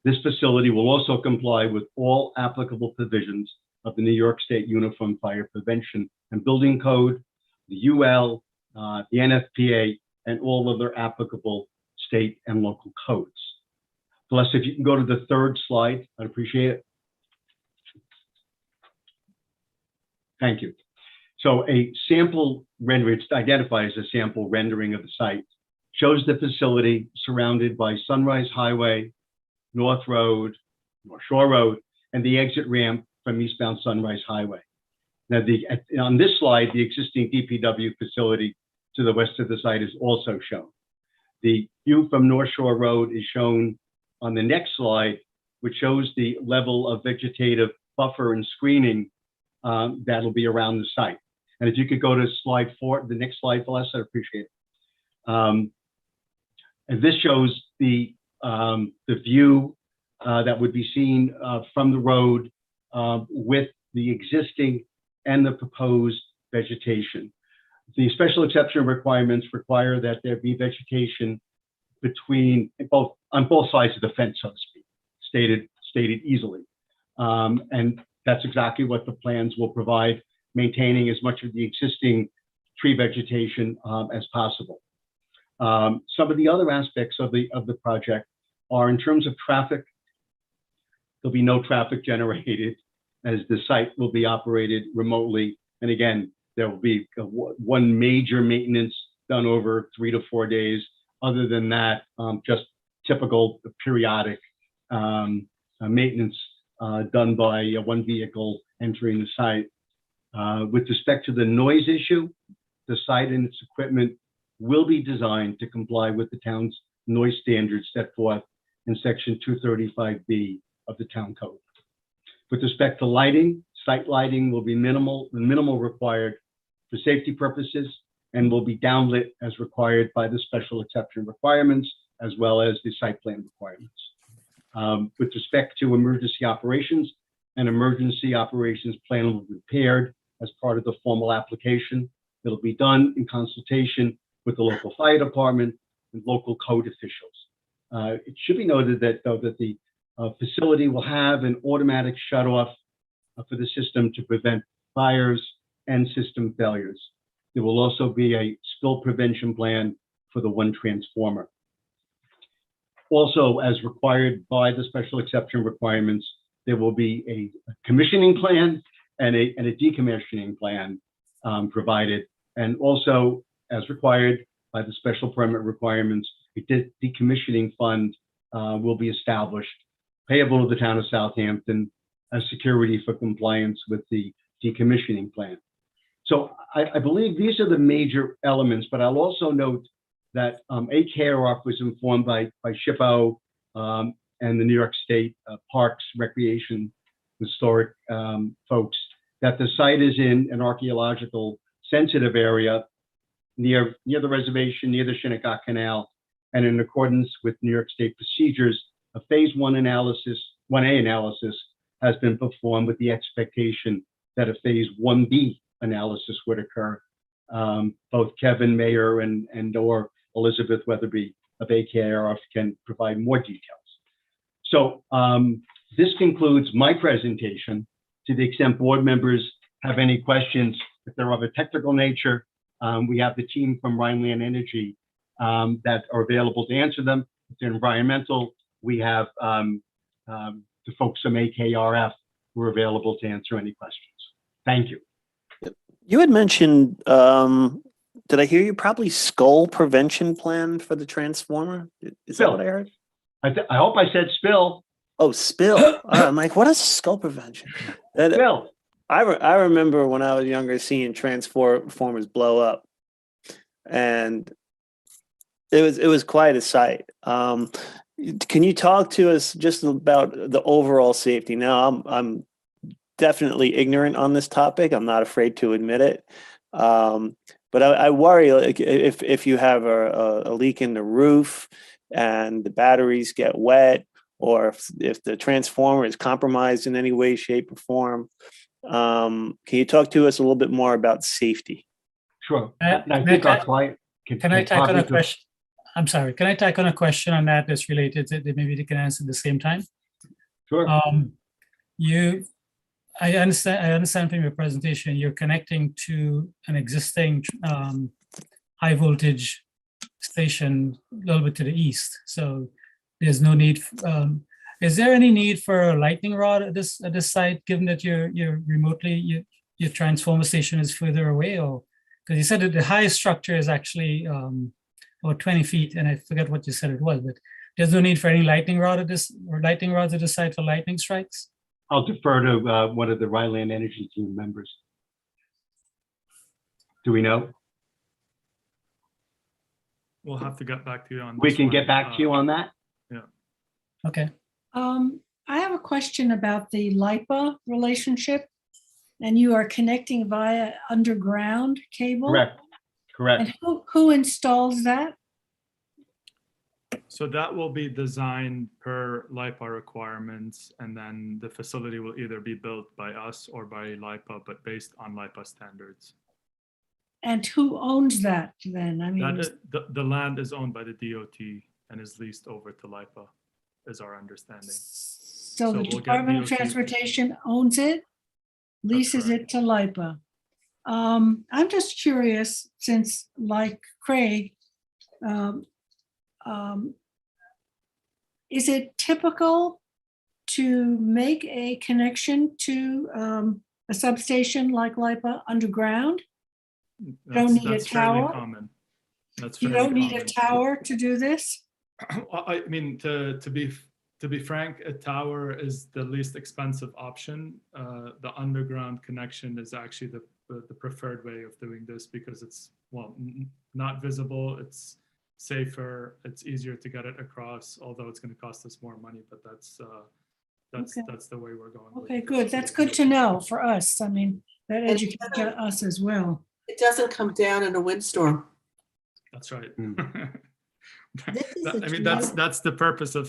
this facility will also comply with all applicable provisions of the New York State Uniform Fire Prevention and Building Code, the UL, the NFPA, and all other applicable state and local codes. Celeste, if you can go to the third slide, I'd appreciate it. Thank you. So a sample rendering, it identifies a sample rendering of the site, shows the facility surrounded by Sunrise Highway, North Road, North Shore Road, and the exit ramp from eastbound Sunrise Highway. Now, on this slide, the existing DPW facility to the west of the site is also shown. The view from North Shore Road is shown on the next slide, which shows the level of vegetative buffer and screening that'll be around the site. And if you could go to slide 4, the next slide, Celeste, I'd appreciate it. And this shows the view that would be seen from the road with the existing and the proposed vegetation. The special exception requirements require that there be vegetation between on both sides of the fence, so to speak, stated easily. And that's exactly what the plans will provide, maintaining as much of the existing tree vegetation as possible. Some of the other aspects of the project are in terms of traffic. There'll be no traffic generated as the site will be operated remotely. And again, there will be one major maintenance done over 3 to 4 days. Other than that, just typical periodic maintenance done by one vehicle entering the site. With respect to the noise issue, the site and its equipment will be designed to comply with the town's noise standards set forth in section 235B of the town code. With respect to lighting, site lighting will be minimal required for safety purposes and will be downlit as required by the special exception requirements as well as the site plan requirements. With respect to emergency operations, an emergency operations plan will be prepared as part of the formal application. It'll be done in consultation with the local fire department and local code officials. It should be noted that the facility will have an automatic shutoff for the system to prevent fires and system failures. There will also be a spill prevention plan for the one transformer. Also, as required by the special exception requirements, there will be a commissioning plan and a decommissioning plan provided. And also, as required by the special permit requirements, a decommissioning fund will be established, payable to the town of Southampton as security for compliance with the decommissioning plan. So I believe these are the major elements, but I'll also note that ACARE was informed by SHPO and the New York State Parks, Recreation, Historic folks that the site is in an archaeological sensitive area near the reservation, near the Shinnecock Canal, and in accordance with New York State procedures, a phase 1 analysis, 1A analysis has been performed with the expectation that a phase 1B analysis would occur. Both Kevin Mayer and or Elizabeth Weatherby of AKRF can provide more details. So this concludes my presentation. To the extent board members have any questions, if they're of a technical nature, we have the team from Rhineland Energy that are available to answer them. If they're environmental, we have the folks from AKRF who are available to answer any questions. Thank you. You had mentioned, did I hear you probably skull prevention plan for the transformer? Is that what I heard? I hope I said spill. Oh, spill. I'm like, what is skull prevention? Spill. I remember when I was younger seeing transformers blow up, and it was quite a sight. Can you talk to us just about the overall safety? Now, I'm definitely ignorant on this topic. I'm not afraid to admit it. But I worry, like, if you have a leak in the roof and the batteries get wet, or if the transformer is compromised in any way, shape, or form. Can you talk to us a little bit more about safety? Sure. I think our client Can I tack on a question? I'm sorry. Can I tack on a question on that that's related to that maybe they can answer at the same time? Sure. I understand from your presentation, you're connecting to an existing high voltage station a little bit to the east. So there's no need. Is there any need for a lightning rod at this site, given that you're remotely, your transformer station is further away? Or because you said that the highest structure is actually about 20 feet, and I forget what you said it was, but there's no need for any lightning rod at this, or lightning rods at the site for lightning strikes? I'll defer to one of the Ryland Energy team members. Do we know? We'll have to get back to you on We this can one. get back to you on that. Yeah. Okay. I have a question about the LIPA relationship, and you are connecting via underground cable? Correct. Correct. And who installs that? So that will be designed per LIPA requirements, and then the facility will either be built by us or by LIPA, but based on LIPA standards. And who owns that then? I mean, The land is owned by the DOT and is leased over to LIPA, is our understanding. so the we'll get Department of DOT Transportation owns it, leases it to LIPA. I'm just curious, since like Craig, is it typical to make a connection to a substation like LIPA underground? Don't need a That's fairly tower? common. That's You fairly don't need a common. tower to do this? I mean, to be frank, a tower is the least expensive option. The underground connection is actually the preferred way of doing this, because it's, well, not visible, it's safer, it's easier to get it across, although it's going to cost us more money, but that's the way we're going. Okay, good. That's good to know for us. I mean, that educates us as well. It doesn't come down in a windstorm. That's right. This is I mean, that's the purpose of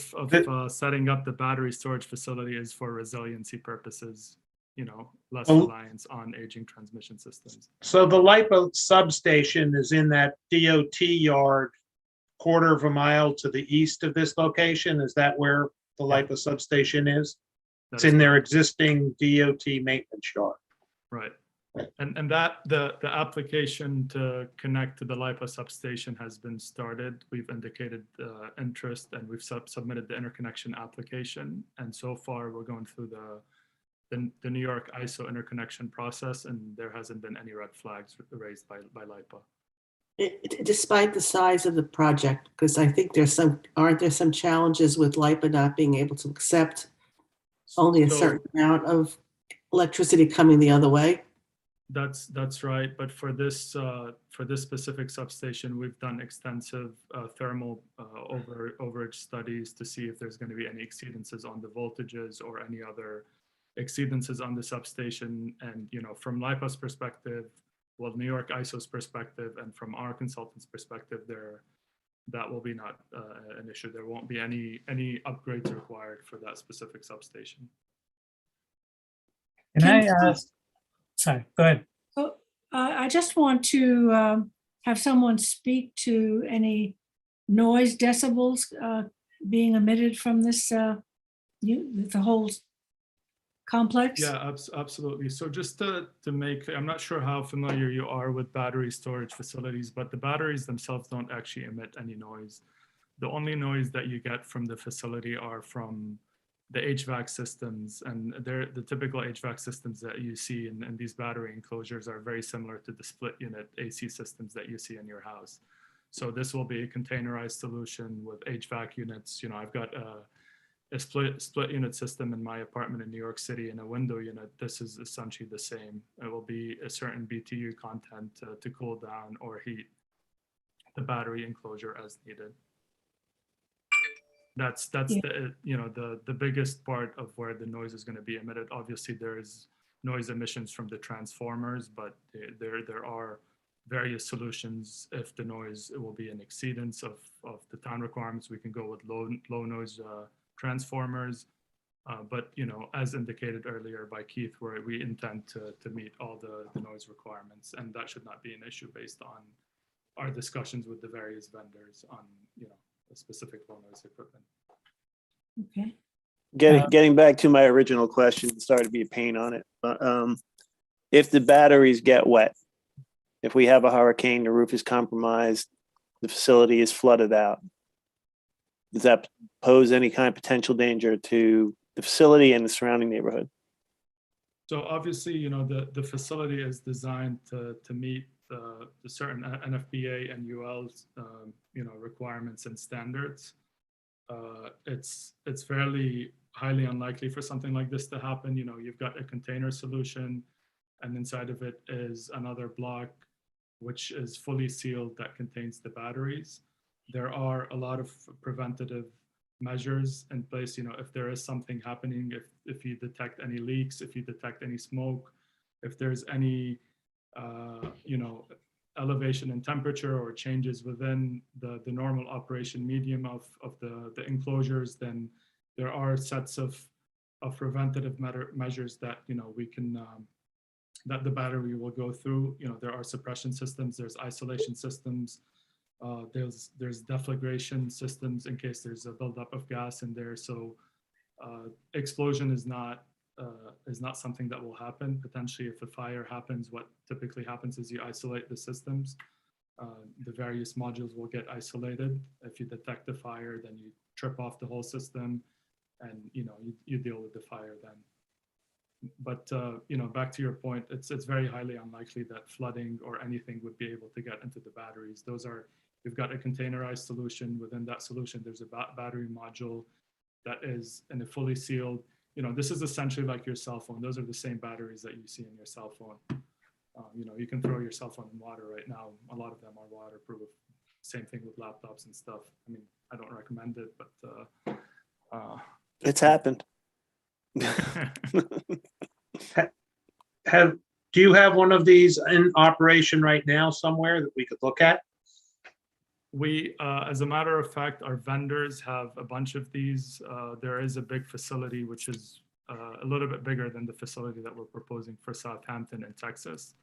setting up the battery storage facility, is for resiliency purposes, less reliance on aging transmission systems. So the LIPA substation is in that DOT yard, quarter of a mile to the east of this location. Is that where the LIPA substation is? It's in their existing DOT maintenance yard. Right. And that the application to connect to the LIPA substation has been started. We've indicated interest, and we've submitted the interconnection application. And so far, we're going through the New York ISO interconnection process, and there hasn't been any red flags raised by LIPA. Despite the size of the project, because I think aren't there some challenges with LIPA not being able to accept only a certain amount of electricity coming the other way? That's right. But for this specific substation, we've done extensive thermal overage studies to see if there's going to be any exceedances on the voltages or any other exceedances on the substation. And from LIPA's perspective, well, New York ISO's perspective, and from our consultant's perspective, that will be not an issue. There won't be any upgrades required for that specific substation. Can I ask? Sorry, go ahead. So, I just want to have someone speak to any noise decibels being emitted from this, the whole complex? Yeah, absolutely. So just to make, I'm not sure how familiar you are with battery storage facilities, but the batteries themselves don't actually emit any noise. The only noise that you get from the facility are from the HVAC systems, and they're the typical HVAC systems that you see in these battery enclosures are very similar to the split unit AC systems that you see in your house. So this will be a containerized solution with HVAC units. You know, I've got a split unit system in my apartment in New York City and a window unit. This is essentially the same. It will be a certain BTU content to cool down or heat the battery enclosure as needed. That's the the biggest part of where the noise is going to be emitted. Obviously, there is noise emissions from the transformers, but there are various solutions. If the noise will be an exceedance of the town requirements, we can go with low noise transformers. But as indicated earlier by Keith, where we intend to meet all the noise requirements, and that should not be an issue based on our discussions with the various vendors on a specific low noise equipment. Okay. Getting back to my original question, sorry to be a pain on it, but if the batteries get wet, if we have a hurricane, the roof is compromised, the facility is flooded out, does that pose any kind of potential danger to the facility and the surrounding neighborhood? So obviously, the facility is designed to meet the certain NFPA and UL's requirements and standards. It's fairly highly unlikely for something like this to happen. You've got a container solution, and inside of it is another block which is fully sealed that contains the batteries. There are a lot of preventative measures in place. If there is something happening, if you detect any leaks, if you detect any smoke, if there's any elevation in temperature or changes within the normal operation medium of the enclosures, then there are sets of preventative measures that we can that the battery will go through. There are suppression systems, there's isolation systems, there's deflagration systems in case there's a buildup of gas in there. So explosion is not something that will happen. Potentially, if a fire happens, what typically happens is you isolate the systems. The various modules will get isolated. If you detect the fire, then you trip off the whole system, and you deal with the fire then. But back to your point, it's very highly unlikely that flooding or anything would be able to get into the batteries. You've got a containerized solution. Within that solution, there's a battery module that is in a fully sealed. This is essentially like your cell phone. Those are the same batteries that you see in your cell phone. You can throw your cell phone in water right now. A lot of them are waterproof. Same thing with laptops and stuff. I mean, I don't recommend it, but it's happened. Do you have one of these in operation right now somewhere that we could look at? We, as a matter of fact, our vendors have a bunch of these. There is a big facility, which is a little bit bigger than the facility that we're proposing for Southampton in Texas.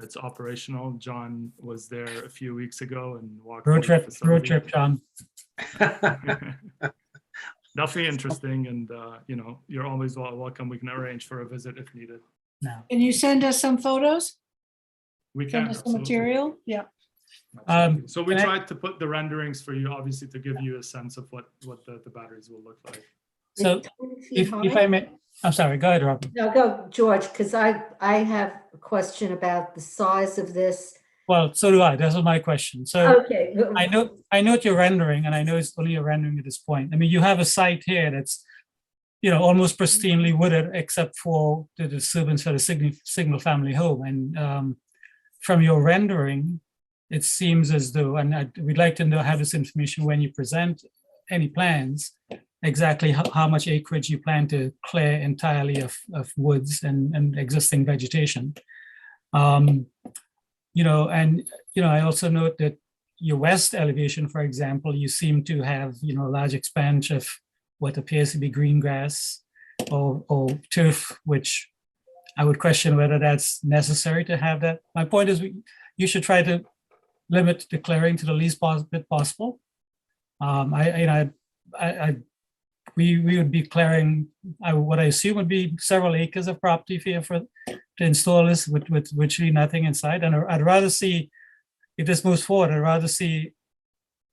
It's operational. John was there a few weeks ago and walked Road through the trip, road facility. trip, John. Definitely interesting, and you're always welcome. We can arrange for a visit if needed. No. Can you send us some photos? We can. Send us some Absolutely. material? Yeah. So we can I- tried to put the renderings for you, obviously, to give you a sense of what the batteries will look like. So if I may, I'm sorry, go ahead, Rob. No, go, George, because I have a question about the size of this. Well, so do I. That was my question. So Okay. I know what you're rendering, and I know it's only a rendering at this point. I mean, you have a site here that's, almost pristinely wooded, except for the disturbance for the single family home. And from your rendering, it seems as though, and we'd like to have this information when you present any plans, exactly how much acreage you plan to clear entirely of woods and existing vegetation. I also note that your west elevation, for example, you seem to have, a large expanse of what appears to be green grass or turf, which I would question whether that's necessary to have that. My point is, you should try to limit the clearing to the least bit possible. I we would be clearing, what I assume would be several acres of property here to install this with virtually nothing inside. And I'd rather see, if this moves forward, I'd rather see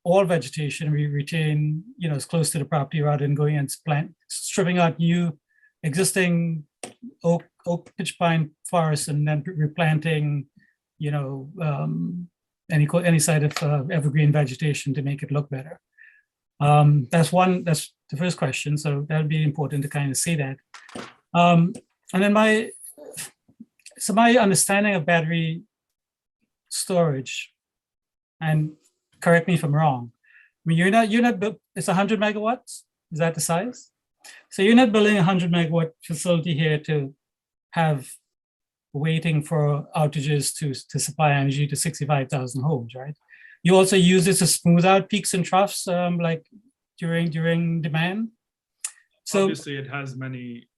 all vegetation we retain, as close to the property rather than going and stripping out new existing oak, pitch pine forests and then replanting, any side of evergreen vegetation to make it look better. That's the first question. So that would be important to kind of see that. And then my understanding of battery storage, and correct me if I'm wrong. I mean, it's 100 megawatts. Is that the size? So you're not building a 100 megawatt facility here to have waiting for outages to supply energy to 65,000 homes, right? You also use this to smooth out peaks and troughs, like during demand. So obviously it has many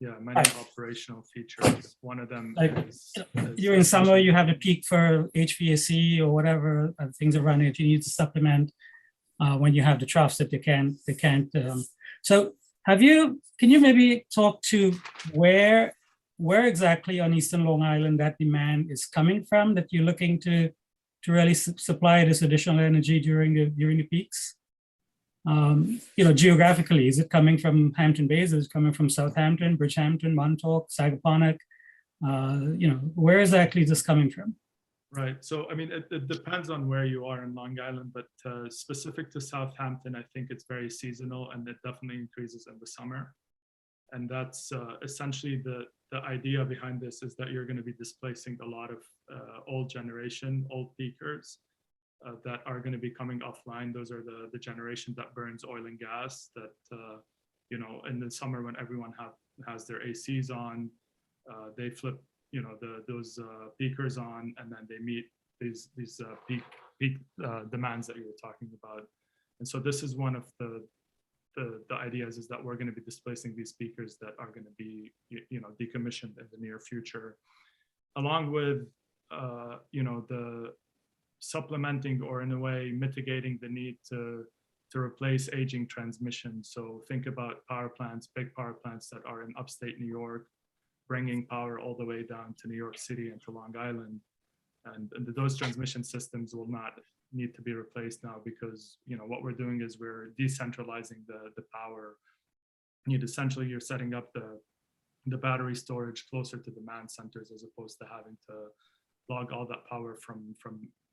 operational features. One of them is during summer, you have a peak for HVAC or whatever things are running that you need to supplement when you have the troughs that they can't. So can you maybe talk to where exactly on Eastern Long Island that demand is coming from, that you're looking to really supply this additional energy during the peaks? Geographically, is it coming from Hampton Bays? Is it coming from Southampton, Bridgehampton, Montauk, Sagaponack? Where exactly is this coming from? Right. So, I mean, it depends on where you are in Long Island, but specific to Southampton, I think it's very seasonal and it definitely increases in the summer. And that's essentially the idea behind this, is that you're going to be displacing a lot of old peakers that are going to be coming offline. Those are the generation that burns oil and gas that, in the summer when everyone has their ACs on, they flip, those peakers on, and then they meet these peak demands that you were talking about. And so this is one of the ideas, is that we're going to be displacing these speakers that are going to be, decommissioned in the near future, along with, the supplementing, or in a way mitigating the need to replace aging transmission. So think about big power plants that are in upstate New York, bringing power all the way down to New York City and to Long Island. And those transmission systems will not need to be replaced now, because what we're doing is we're decentralizing the power. You're setting up the battery storage closer to demand centers, as opposed to having to log all that power from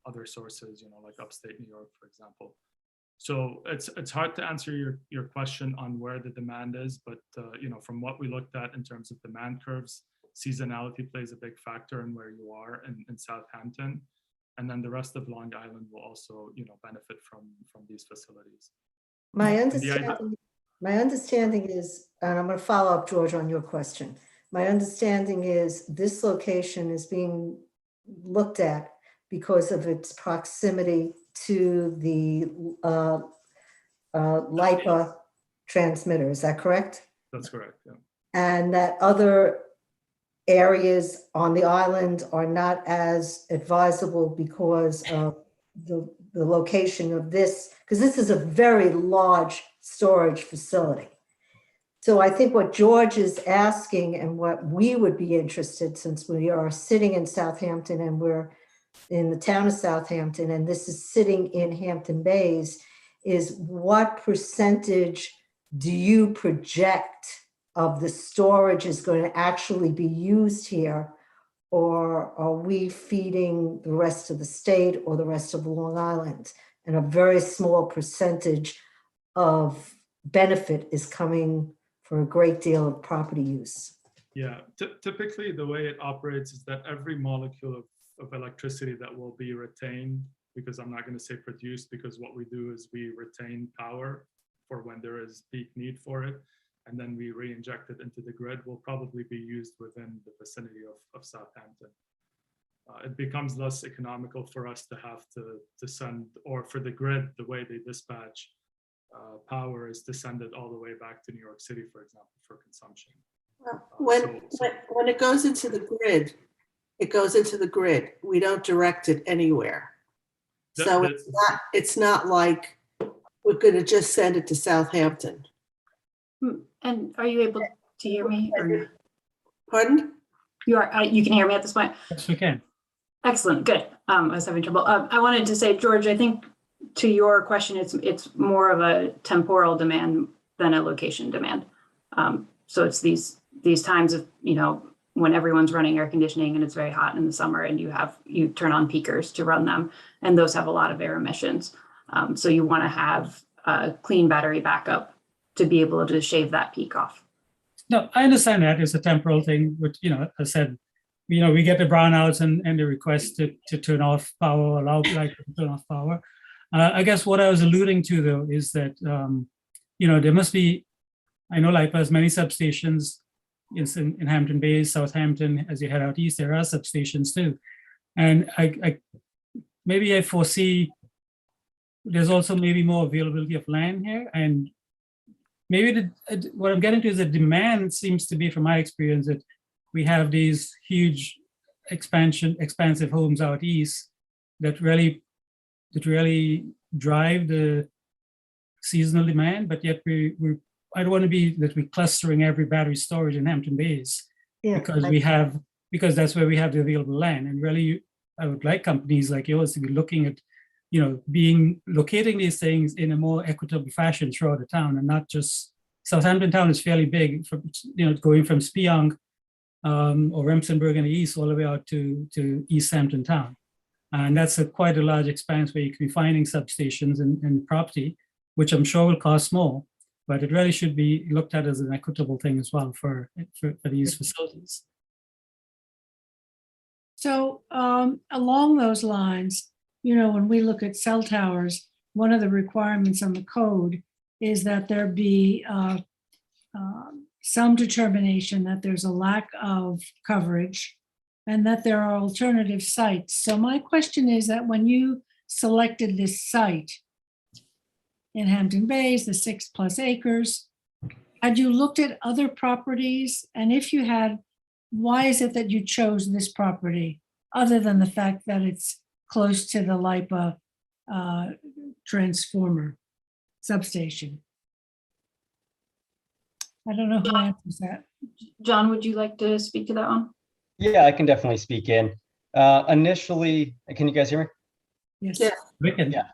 other sources, like upstate New York, for example. So it's hard to answer your question on where the demand is, but from what we looked at in terms of demand curves, seasonality plays a big factor in where you are in Southampton, and then the rest of Long Island will also benefit from these facilities. My understanding is, and I'm going to follow up, George, on your question. My understanding is this location is being looked at because of its proximity to the LIPA transmitter. Is that correct? That's correct, yeah. And that other areas on the island are not as advisable because of the location of this, because this is a very large storage facility. So I think what George is asking, and what we would be interested, since we are sitting in Southampton and we're in the town of Southampton, and this is sitting in Hampton Bays, is what percentage do you project of the storage is going to actually be used here? Or are we feeding the rest of the state or the rest of Long Island? And a very small percentage of benefit is coming for a great deal of property use. Yeah, typically the way it operates is that every molecule of electricity that will be retained, because I'm not going to say produced, because what we do is we retain power for when there is peak need for it, and then we re-inject it into the grid, will probably be used within the vicinity of Southampton. It becomes less economical for us to have to send, or for the grid, the way they dispatch power is to send it all the way back to New York City, for example, for consumption. When it goes into the grid, it goes into the grid. We don't direct it anywhere. So it's not like we're going to just send it to Southampton. And are you able to hear me or no? Pardon? You are, you can hear me at this point? Yes, we can. Excellent, good. I was having trouble. I wanted to say, George, I think to your question, it's more of a temporal demand than a location demand. So it's these times of, when everyone's running air conditioning and it's very hot in the summer and you turn on peakers to run them, and those have a lot of air emissions. So you want to have a clean battery backup to be able to shave that peak off. No, I understand that it's a temporal thing, but I said, we get the brownouts and the request to turn off power, allow like to turn off power. I guess what I was alluding to though is that there must be, I know LIPA has many substations in Hampton Bays, Southampton. As you head out east, there are substations too, and I maybe I foresee there's also maybe more availability of land here, and maybe what I'm getting to is the demand seems to be, from my experience, that we have these huge expansive homes out east that really drive the seasonal demand, but yet I don't want to be that we're clustering every battery storage in Hampton Bays because that's where we have the available land. And really, I would like companies like yours to be looking at, locating these things in a more equitable fashion throughout the town, and not just Southampton town is fairly big, going from Speonk or Remsenburg in the east all the way out to East Hampton town. And that's quite a large expanse where you can be finding substations and property, which I'm sure will cost more, but it really should be looked at as an equitable thing as well for these facilities. So along those lines, when we look at cell towers, one of the requirements on the code is that there be some determination that there's a lack of coverage and that there are alternative sites. So my question is that when you selected this site in Hampton Bays, the 6+ acres, had you looked at other properties? And if you had, why is it that you chose this property, other than the fact that it's close to the LIPA transformer substation? I don't know who answers that. John, would you like to speak to that one? Yeah, I can definitely speak in. Initially, can you guys hear me? Yes. Yeah. We can. Yeah.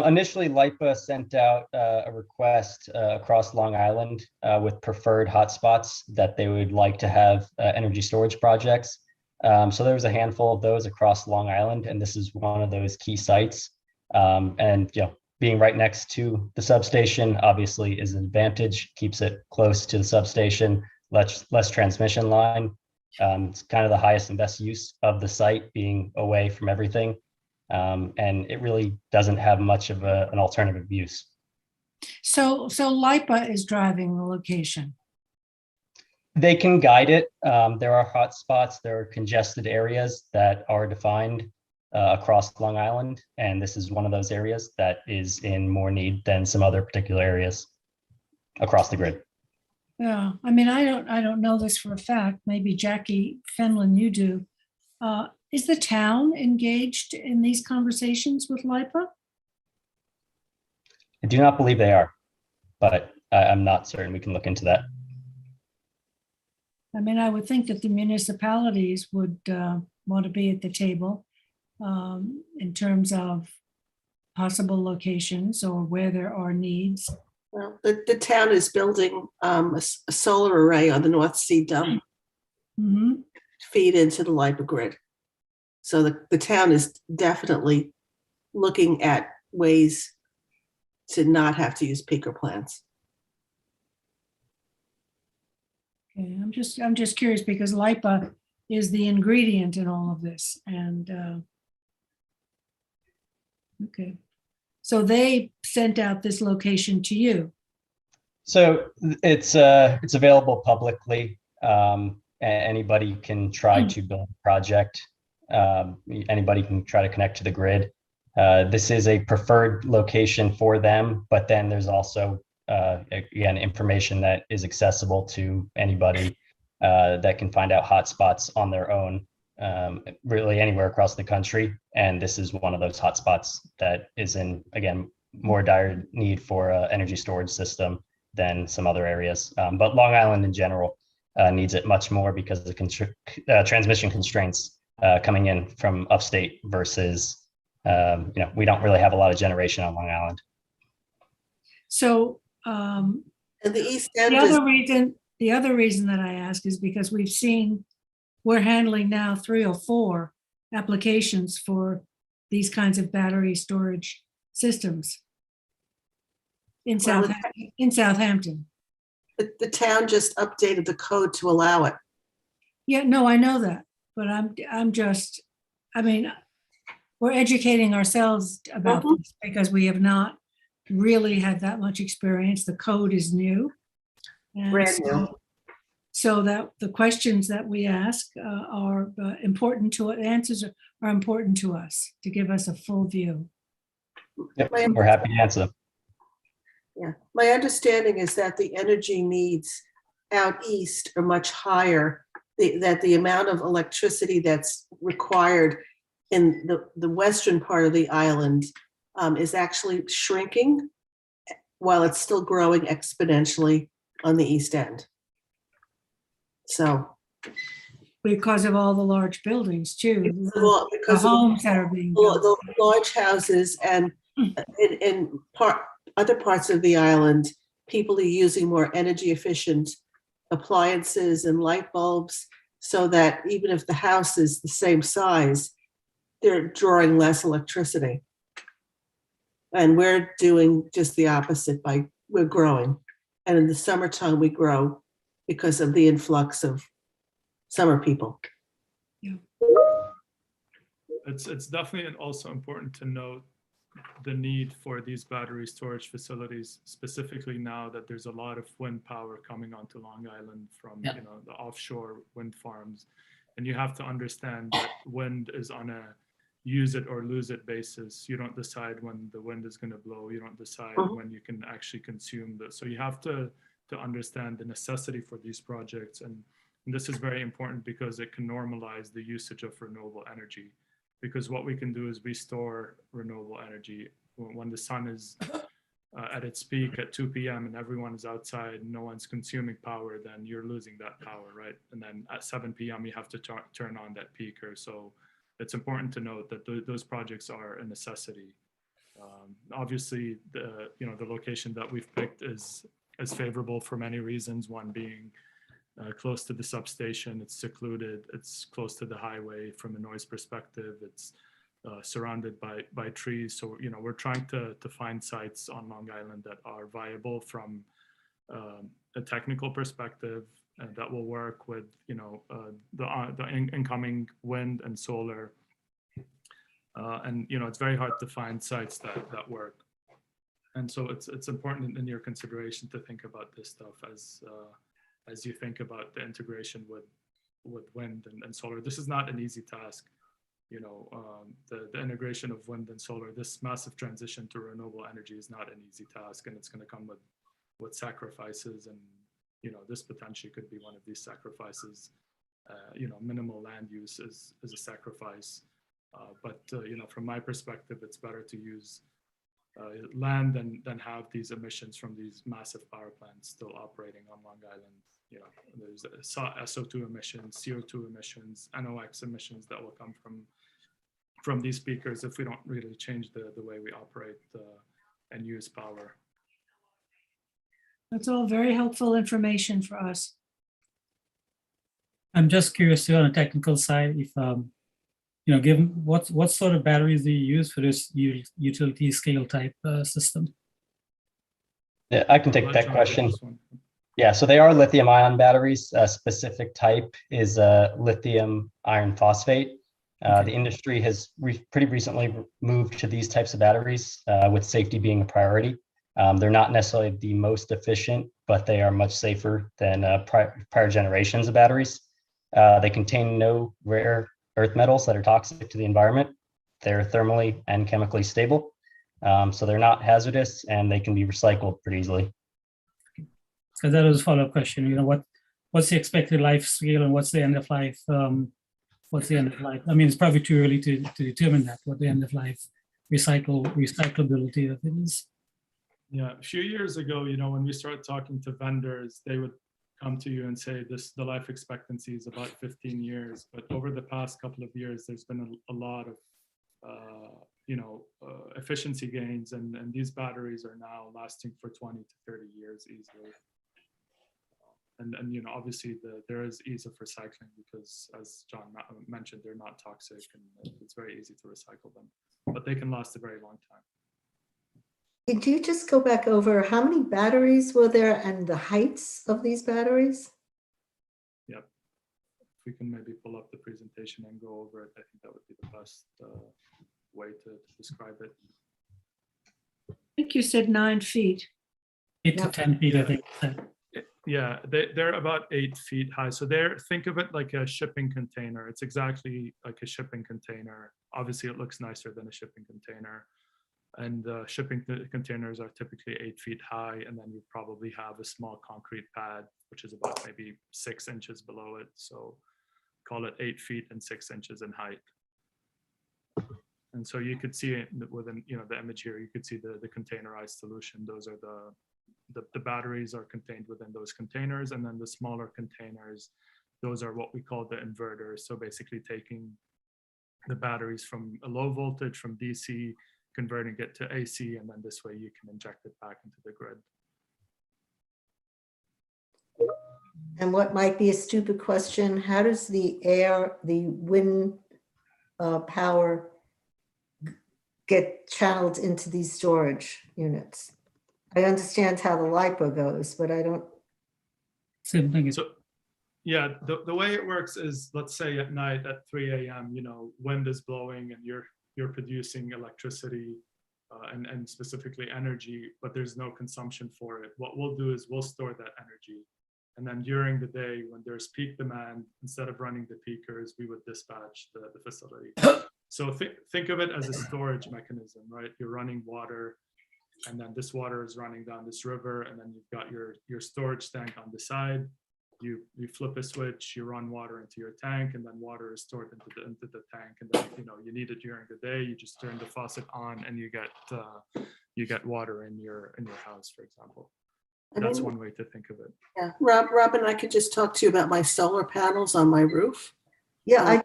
Initially, LIPA sent out a request across Long Island with preferred hotspots that they would like to have energy storage projects. So there was a handful of those across Long Island, and this is one of those key sites. And being right next to the substation obviously is an advantage, keeps it close to the substation, less transmission line. It's kind of the highest and best use of the site, being away from everything. And it really doesn't have much of an alternative use. So LIPA is driving the location. They can guide it. There are hot spots, there are congested areas that are defined across Long Island, and this is one of those areas that is in more need than some other particular areas across the grid. Yeah, I mean, I don't know this for a fact. Maybe Jackie Fenlon, you do. Is the town engaged in these conversations with LIPA? I do not believe they are, but I'm not certain. We can look into that. I mean, I would think that the municipalities would want to be at the table in terms of possible locations or where there are needs. Well, the town is building a solar array on the North Sea dump Mm-hmm. to feed into the LIPA grid. So the town is definitely looking at ways to not have to use peaker plants. Okay, I'm just curious because LIPA is the ingredient in all of this, and okay, so they sent out this location to you. So it's available publicly. Anybody can try to build a project. Anybody can try to connect to the grid. This is a preferred location for them, but then there's also again, information that is accessible to anybody that can find out hotspots on their own, really anywhere across the country. And this is one of those hotspots that is in, again, more dire need for an energy storage system than some other areas. But Long Island in general needs it much more because of the transmission constraints coming in from upstate versus, we don't really have a lot of generation on Long Island. So And the East the End is, other reason that I ask is because we're handling now 3 or 4 applications for these kinds of battery storage systems in Southampton. the town just updated the code to allow it. Yeah, no, I know that, but we're educating ourselves about this because we have not really had that much experience. The code is new. And Brand new. So that the questions that we ask are important to it, answers are important to us to give us a full view. Yep, we're happy to answer them. Yeah, my understanding is that the energy needs out east are much higher, that the amount of electricity that's required in the western part of the island is actually shrinking while it's still growing exponentially on the East End. So. Because of all the large buildings too. Because the homes that are being built. The large houses and in other parts of the island, people are using more energy efficient appliances and light bulbs so that even if the house is the same size, they're drawing less electricity. And we're doing just the opposite we're growing. And in the summertime, we grow because of the influx of summer people. Yeah. It's definitely also important to note the need for these battery storage facilities, specifically now that there's a lot of wind power coming onto Long Island from the offshore wind farms. And you have to understand that wind is on a use it or lose it basis. You don't decide when the wind is going to blow. You don't decide when you can actually consume this. So you have to understand the necessity for these projects. And this is very important because it can normalize the usage of renewable energy. Because what we can do is we store renewable energy when the sun is at its peak at 2 p.m. and everyone is outside, no one's consuming power, then you're losing that power, right? And then at 7 p.m. you have to turn on that peaker. So it's important to note that those projects are a necessity. Obviously, the location that we've picked is favorable for many reasons. One being close to the substation, it's secluded, it's close to the highway from a noise perspective, it's surrounded by trees. So we're trying to find sites on Long Island that are viable from a technical perspective and that will work with the incoming wind and solar. And it's very hard to find sites that work. And so it's important in your consideration to think about this stuff as you think about the integration with wind and solar. This is not an easy task. The integration of wind and solar, this massive transition to renewable energy is not an easy task, and it's going to come with sacrifices. And this potentially could be one of these sacrifices. Minimal land use is a sacrifice, but from my perspective, it's better to use land than have these emissions from these massive power plants still operating on Long Island. There's SO2 emissions, CO2 emissions, NOx emissions that will come from these speakers if we don't really change the way we operate and use power. That's all very helpful information for us. I'm just curious on a technical side, if given what sort of batteries do you use for this utility scale type system? Yeah, I can take that question. Yeah, so they are lithium ion batteries. A specific type is lithium iron phosphate. The industry has pretty recently moved to these types of batteries with safety being a priority. They're not necessarily the most efficient, but they are much safer than prior generations of batteries. They contain no rare earth metals that are toxic to the environment. They're thermally and chemically stable. So they're not hazardous and they can be recycled pretty easily. Because that was a follow-up question. What's the expected life scale and what's the end of life? What's the end of life? I mean, it's probably too early to determine that, what the end of life recyclability of it is. Yeah, a few years ago, when we started talking to vendors, they would come to you and say the life expectancy is about 15 years. But over the past couple of years, there's been a lot of, efficiency gains, and these batteries are now lasting for 20 to 30 years easily. And obviously there is ease of recycling because, as John mentioned, they're not toxic and it's very easy to recycle them, but they can last a very long time. Could you just go back over how many batteries were there and the heights of these batteries? Yep. If we can maybe pull up the presentation and go over it, I think that would be the best way to describe it. I think you said 9 feet. 8 to 10 feet, I think. Yeah, they're about 8 feet high. So think of it like a shipping container. It's exactly like a shipping container. Obviously, it looks nicer than a shipping container. And shipping containers are typically 8 feet high. And then you probably have a small concrete pad, which is about maybe 6 inches below it. So call it 8 feet and 6 inches in height. And so you could see it within, the image here, you could see the containerized solution. Those are the batteries are contained within those containers, and then the smaller containers, those are what we call the inverters. So basically taking the batteries from a low voltage from DC, converting it to AC, and then this way you can inject it back into the grid. And what might be a stupid question, how does the wind power get channeled into these storage units? I understand how the LIPA goes, but I don't. Same thing. So, yeah, the way it works is, let's say at night at 3 a.m., wind is blowing and you're producing electricity and specifically energy, but there's no consumption for it. What we'll do is we'll store that energy. And then during the day, when there's peak demand, instead of running the peakers, we would dispatch the facility. So think of it as a storage mechanism, right? You're running water, and then this water is running down this river, and then you've got your storage tank on the side. You flip a switch, you run water into your tank, and then water is stored into the tank. And then you need it during the day, you just turn the faucet on, and you get water in your house, for example. That's one way to think of it. Yeah, Robin, I could just talk to you about my solar panels on my roof. Yeah, I'm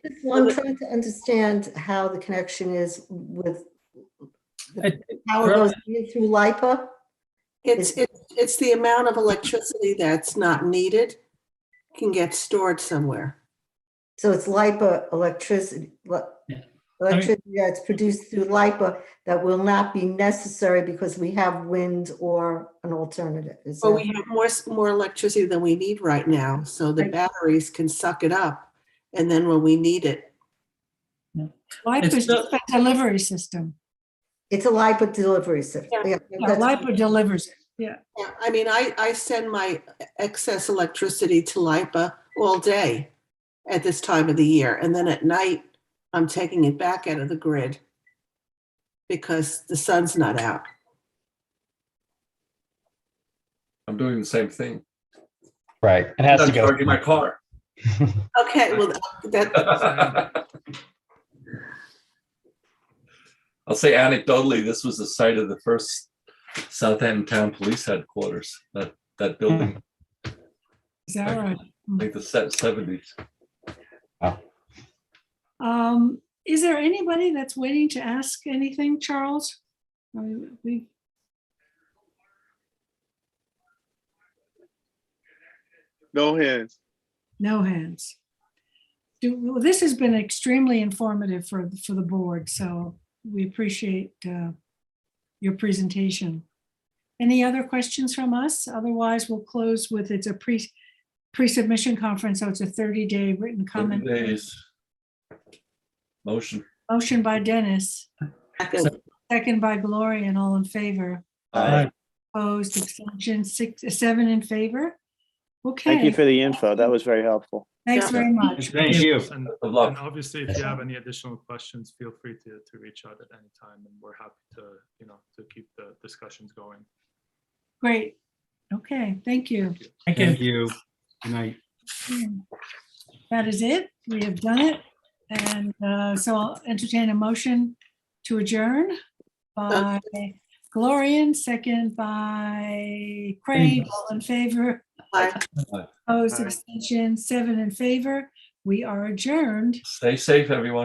trying to understand how the connection is with the power goes in through LIPA. It's the amount of electricity that's not needed can get stored somewhere. So it's LIPA electricity that's produced through LIPA that will not be necessary because we have wind or an alternative. Well, we have more electricity than we need right now, so the batteries can suck it up, and then when we need it. LIPA is a delivery system. It's a LIPA delivery system. Yeah, LIPA delivers it. Yeah. I mean, I send my excess electricity to LIPA all day at this time of the year, and then at night I'm taking it back out of the grid because the sun's not out. I'm doing the same thing. Right. It has to go. Charging my car. Okay, well, I'll say anecdotally, this was the site of the first Southampton Town Police Headquarters. That building. Is that right? I think the 70s. Is there anybody that's waiting to ask anything, Charles? No hands. No hands. This has been extremely informative for the board, so we appreciate your presentation. Any other questions from us? Otherwise, we'll close with it's a pre-submission conference, so it's a 30-day written comment. 30 days. Motion. Motion by Dennis. Second by Gloria, and all in favor. Aye. Opposed, abstention, 7 in favor. Okay. Thank you for the info. That was very helpful. Thanks very much. Thank you. And obviously, if you have any additional questions, feel free to reach out at any time, and we're happy to keep the discussions going. Great. Okay, thank you. Thank you. Good night. That is it. We have done it. And so I'll entertain a motion to adjourn by Glorian, second by Craig, all in favor. Aye. Opposed, Aye. abstention, 7 in favor. We are adjourned. Stay safe, everyone.